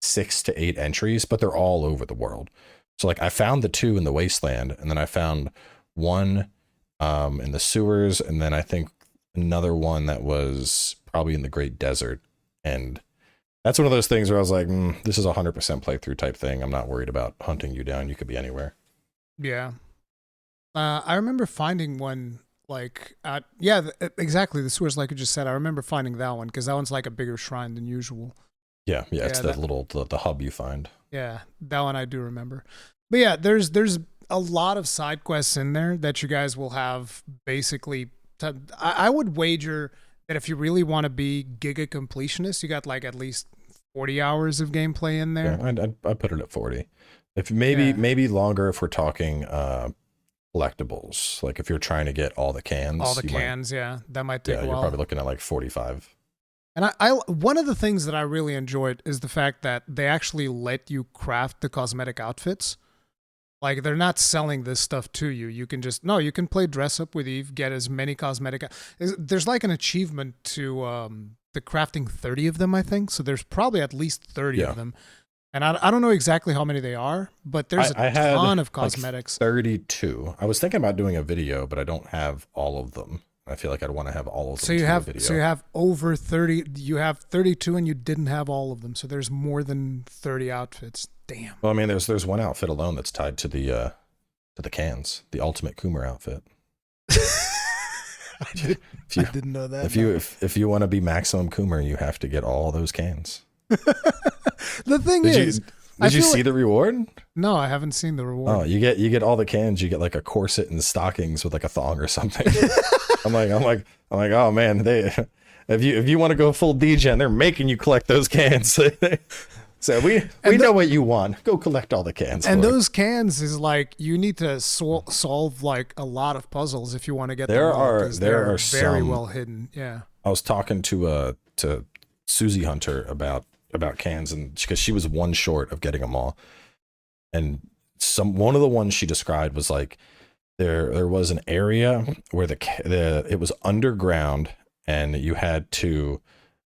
6 to 8 entries, but they're all over the world. So like I found the 2 in the wasteland, and then I found 1 in the sewers, and then I think another one that was probably in the Great Desert. And that's one of those things where I was like, this is 100% playthrough type thing. I'm not worried about hunting you down. You could be anywhere. Yeah. I remember finding one like exactly the sewers, like you just said. I remember finding that one because that one's like a bigger shrine than usual. Yeah, it's the hub you find. Yeah, that one I do remember. But yeah, there's a lot of side quests in there that you guys will have basically. I would wager that if you really want to be giga completionist, you got like at least 40 hours of gameplay in there. Yeah, I put it at 40. If maybe longer if we're talking collectibles. Like if you're trying to get all the cans. That might take a while. You're probably looking at like 45. And I one of the things that I really enjoyed is the fact that they actually let you craft the cosmetic outfits. Like they're not selling this stuff to you. You can you can play dress up with Eve, get as many cosmetic. There's like an achievement to the crafting 30 of them, I think. So there's probably at least 30 of them. And I don't know exactly how many they are, but there's a ton of cosmetics. Like 32. I was thinking about doing a video, but I don't have all of them. I feel like I'd want to have all of them. So you have over 30. You have 32, and you didn't have all of them. So there's more than 30 outfits. Damn. Well, I mean, there's one outfit alone that's tied to the cans, the ultimate Coomer outfit. I didn't know that. If you want to be maximum Coomer, you have to get all those cans. The thing is, did you see the reward? No, I haven't seen the reward. Oh, you get all the cans. You get like a corset and stockings with like a thong or something. I'm like, oh man, if you want to go full degen, they're making you collect those cans. So we know what you want. Go collect all the cans. And those cans is like you need to solve like a lot of puzzles if you want to get them. There are very some, well hidden. Yeah. I was talking to Susie Hunter about cans, and because she was one short of getting them all, and one of the ones she described was like there was an area where it was underground, and you had to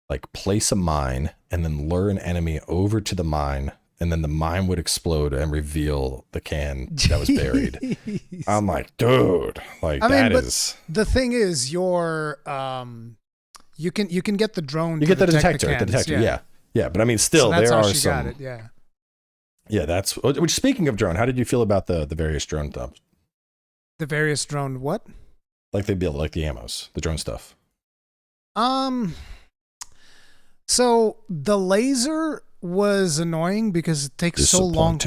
like place a mine and then lure an enemy over to the mine, and then the mine would explode and reveal the can that was buried. I'm like, dude, like the thing is, you can get the drone. You get the detector. Yeah. But I mean, still, so there are some. Got it, yeah. Yeah, that's. Which, speaking of drone, how did you feel about the various drone stuff? The various drone what? Like they build like the ammos, the drone stuff. So the laser was annoying because it takes so long.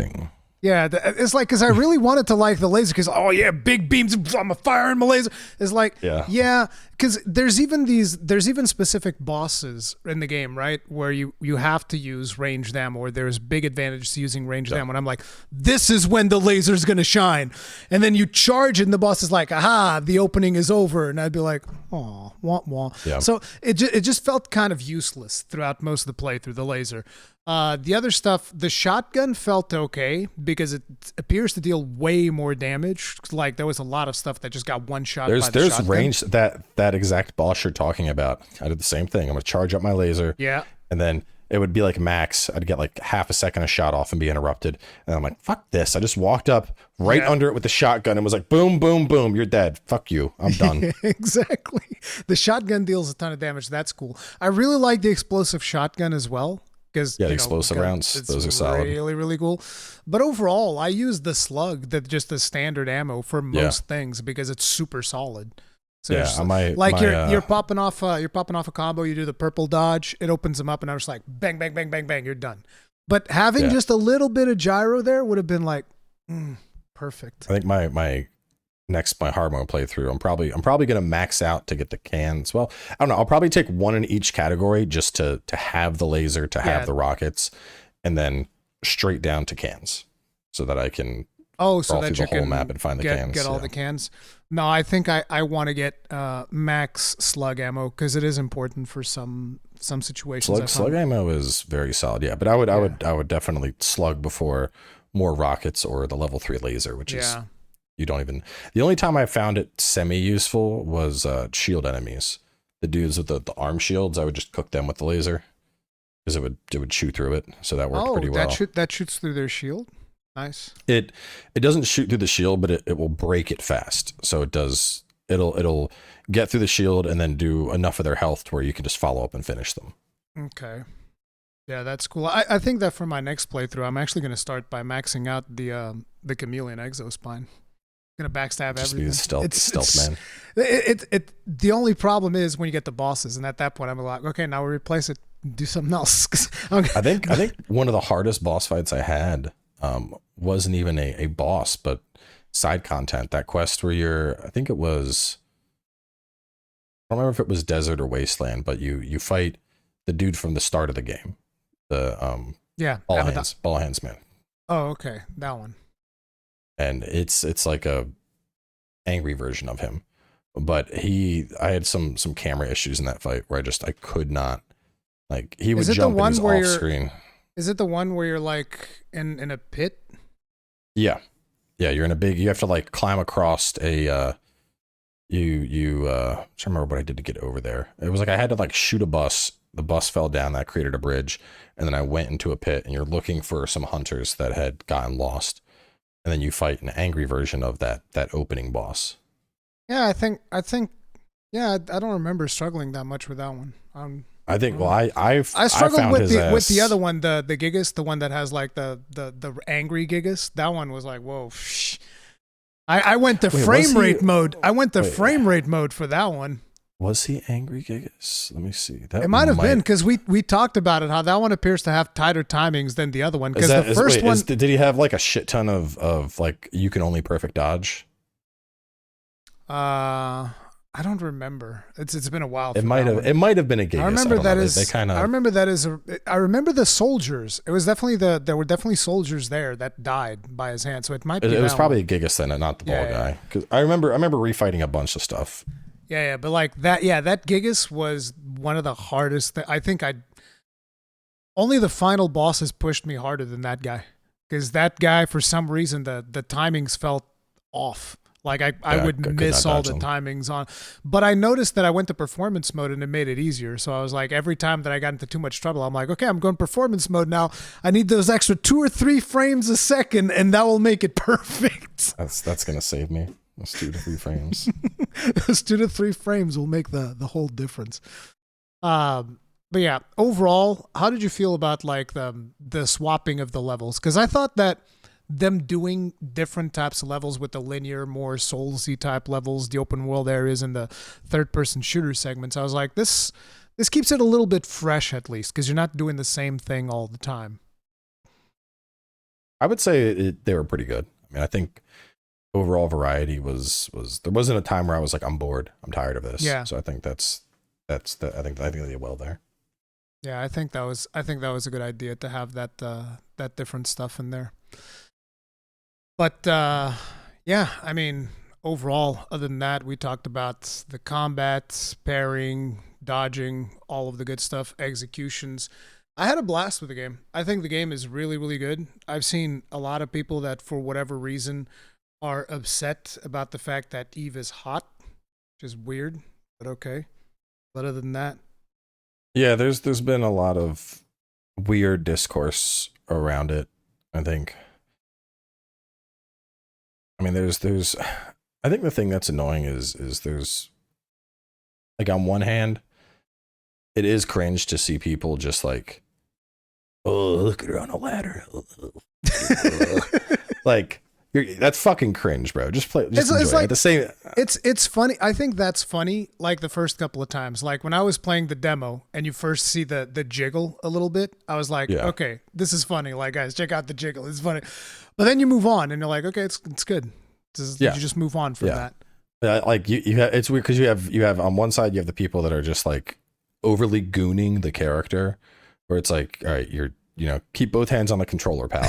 Yeah, it's like, because I really wanted to like the laser because, oh yeah, big beams, I'm a fire in my laser. It's like, yeah, because there's even specific bosses in the game, right, where you have to use ranged ammo, or there's big advantage to using ranged ammo. And I'm like, this is when the laser's going to shine. And then you charge and the boss is like, aha, the opening is over. And I'd be like, oh, wah, wah. Yeah. So it just felt kind of useless throughout most of the playthrough, the laser. The other stuff, the shotgun felt okay because it appears to deal way more damage. Like there was a lot of stuff that just got one shot. There's range that exact boss you're talking about. I did the same thing. I'm gonna charge up my laser. Yeah. And then it would be like max. I'd get like half a second a shot off and be interrupted. And I'm like, fuck this. I just walked up under it with the shotgun and was like, boom, boom, boom. You're dead. Fuck you. I'm done. Exactly. The shotgun deals a ton of damage. That's cool. I really like the explosive shotgun as well. The explosive rounds, those are solid. Really, really cool. But overall, I use the slug, just the standard ammo for most things because it's super solid. So you're popping off a combo, you do the purple dodge, it opens them up, and I'm just like bang, bang, bang, bang, bang, you're done. But having just a little bit of gyro there would have been like perfect. I think my hard mode playthrough, I'm probably gonna max out to get the cans. Well, I don't know. I'll probably take one in each category just to have the laser, to have the rockets, and then straight down to cans, so that I can so that through the whole map and find the cans. Get all the cans. No, I think I want to get max slug ammo because it is important for some situations. Slug ammo is very solid. Yeah, but I would definitely slug before more rockets or the level 3 laser, which is. You don't even. The only time I found it semi-useful was shield enemies. The dudes with the arm shields, I would just cook them with the laser because it would shoot through it. So that worked pretty well. That shoots through their shield. Nice. It doesn't shoot through the shield, but it will break it fast. So it does. It'll get through the shield and then do enough of their health to where you can just follow up and finish them. Okay. Yeah, that's cool. I think that for my next playthrough, I'm actually going to start by maxing out the chameleon exospine. Gonna backstab everything. Stealth man. The only problem is when you get the bosses, and at that point I'm like, okay, now we replace it, do something else. I think one of the hardest boss fights I had wasn't even a boss, but side content. That quest where I think it was, I don't remember if it was desert or wasteland, but you fight the dude from the start of the game, the ball hands man. Oh, okay, that one. And it's like a angry version of him, but I had some camera issues in that fight where I could not, like, he would jump and he's off screen. Is it the one where you're like in a pit? Yeah, you're in a big. You have to like climb across a. I'm trying to remember what I did to get over there. It was like I had to like shoot a bus. The bus fell down. That created a bridge, and then I went into a pit. And you're looking for some hunters that had gotten lost. And then you fight an angry version of that opening boss. Yeah, I think I don't remember struggling that much with that one. I think I struggled with the other one, the Gigas, the one that has like the angry Gigas. That one was like, whoa. I went to frame rate mode. I went to frame rate mode for that one. Was he angry Gigas? Let me see. It might have been because we talked about it, how that one appears to have tighter timings than the other one. Because the first one, did he have like a shit ton of like you can only perfect dodge? I don't remember. It's been a while. It might have been a Gigas. I remember that is. They kind of. I remember that is. I remember the soldiers. It was definitely there were definitely soldiers there that died by his hand. So it might be. It was probably a Gigas then, not the ball guy. Because I remember refighting a bunch of stuff. Yeah, but like that. Yeah, that Gigas was one of the hardest. I think only the final bosses pushed me harder than that guy. Because that guy, for some reason, the timings felt off. Like I would miss all the timings on, but I noticed that I went to performance mode and it made it easier. So I was like, every time that I got into too much trouble, I'm like, okay, I'm going performance mode now. I need those extra 2 or 3 frames a second, and that will make it perfect. That's gonna save me. Those 2 to 3 frames. Those 2 to 3 frames will make the whole difference. But yeah, overall, how did you feel about like the swapping of the levels? Because I thought that them doing different types of levels with the linear, more Soulsy type levels, the open world areas, and the third-person shooter segments, I was like, this keeps it a little bit fresh at least, because you're not doing the same thing all the time. I would say they were pretty good. I mean, I think overall variety was there wasn't a time where I was like, I'm bored, I'm tired of this. Yeah. So I think I think they did well there. Yeah, I think that was a good idea to have that different stuff in there. But yeah, I mean, overall, other than that, we talked about the combat, parrying, dodging, all of the good stuff, executions. I had a blast with the game. I think the game is really, really good. I've seen a lot of people that, for whatever reason, are upset about the fact that Eve is hot, which is weird, but okay. But other than that, yeah, there's been a lot of weird discourse around it, I think. I mean, there's I think the thing that's annoying is there's, like, on one hand, it is cringe to see people just like, oh, look at her on a ladder. Like, that's fucking cringe, bro. Just play. Just it's like, the same. It's funny. I think that's funny. Like the first couple of times, like when I was playing the demo and you first see the jiggle a little bit, I was like, okay, this is funny. Like, guys, check out the jiggle. It's funny. But then you move on and you're like, okay, it's good. You just move on from that. Like you have, it's weird because you have on one side you have the people that are just like overly gooning the character, where it's like, all right, keep both hands on the controller, pal.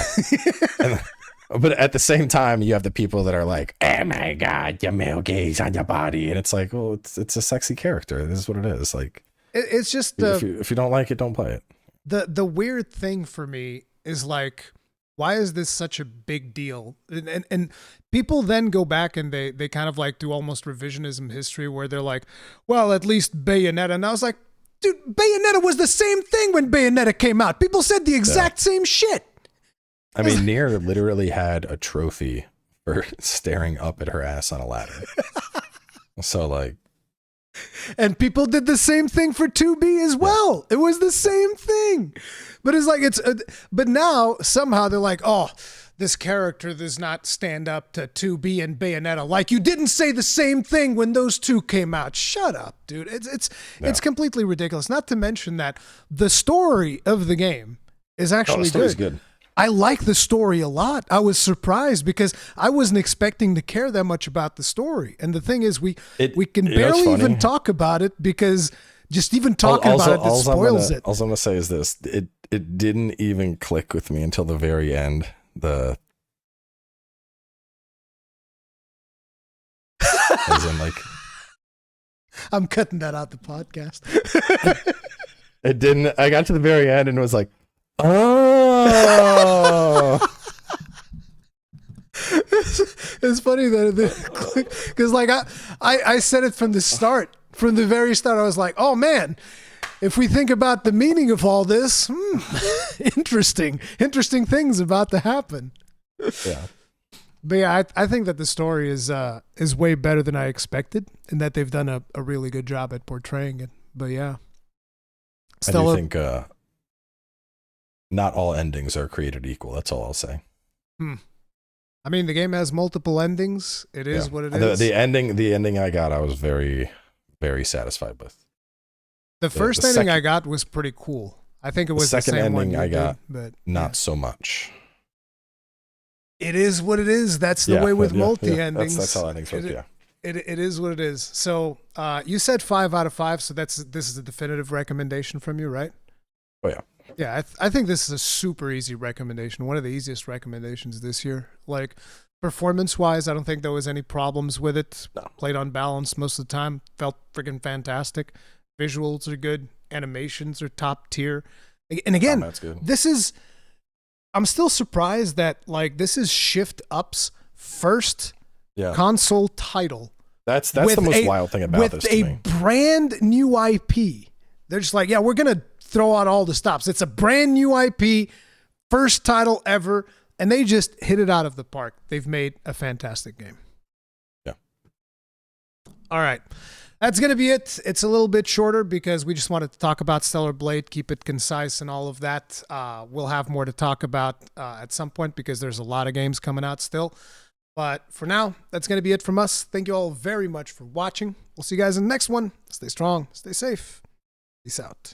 But at the same time, you have the people that are like, oh my god, your male gaze on your body, and it's like, well, it's a sexy character. This is what it is. Like, it's just if you don't like it, don't play it. The weird thing for me is like, why is this such a big deal? And people then go back and they kind of like do almost revisionism history where they're like, well, at least Bayonetta. And I was like, dude, Bayonetta was the same thing when Bayonetta came out. People said the exact same shit. I mean, Nier literally had a trophy for staring up at her ass on a ladder. So like, and people did the same thing for 2B as well. It was the same thing. But it's like, but now somehow they're like, oh, this character does not stand up to 2B and Bayonetta. Like, you didn't say the same thing when those two came out. Shut up, dude. It's completely ridiculous. Not to mention that the story of the game is actually good. I like the story a lot. I was surprised because I wasn't expecting to care that much about the story. And the thing is, we can barely even talk about it because just even talking about it spoils it. All I'm going to say is this. It didn't even click with me until the very end. As in, like, I'm cutting that out the podcast. It didn't. I got to the very end and was like, oh. It's funny that because like I said it from the start, from the very start. I was like, oh man, if we think about the meaning of all this, interesting things about to happen. Yeah. But yeah, I think that the story is way better than I expected, and that they've done a really good job at portraying it. But yeah, I do think not all endings are created equal. That's all I'll say. I mean, the game has multiple endings. It is what it is. The ending I got, I was very, very satisfied with. The first ending I got was pretty cool. I think it was the second ending I got, but not so much. It is what it is. That's the way with multi-endings. That's how I think so. It is what it is. So you said 5 out of 5. So this is a definitive recommendation from you, right? Oh yeah. Yeah, I think this is a super easy recommendation. One of the easiest recommendations this year. Like performance-wise, I don't think there was any problems with it. No. Played on balance most of the time. Felt freaking fantastic. Visuals are good. Animations are top tier. And again, that's good. I'm still surprised that like this is Shift Up's first console title. That's the most wild thing about this to me. With a brand new IP. They're just like, yeah, we're going to throw out all the stops. It's a brand new IP, first title ever, and they just hit it out of the park. They've made a fantastic game. Yeah. All right. That's going to be it. It's a little bit shorter because we just wanted to talk about Stellar Blade, keep it concise and all of that. We'll have more to talk about at some point because there's a lot of games coming out still. But for now, that's going to be it from us. Thank you all very much for watching. We'll see you guys in the next one. Stay strong. Stay safe. Peace out.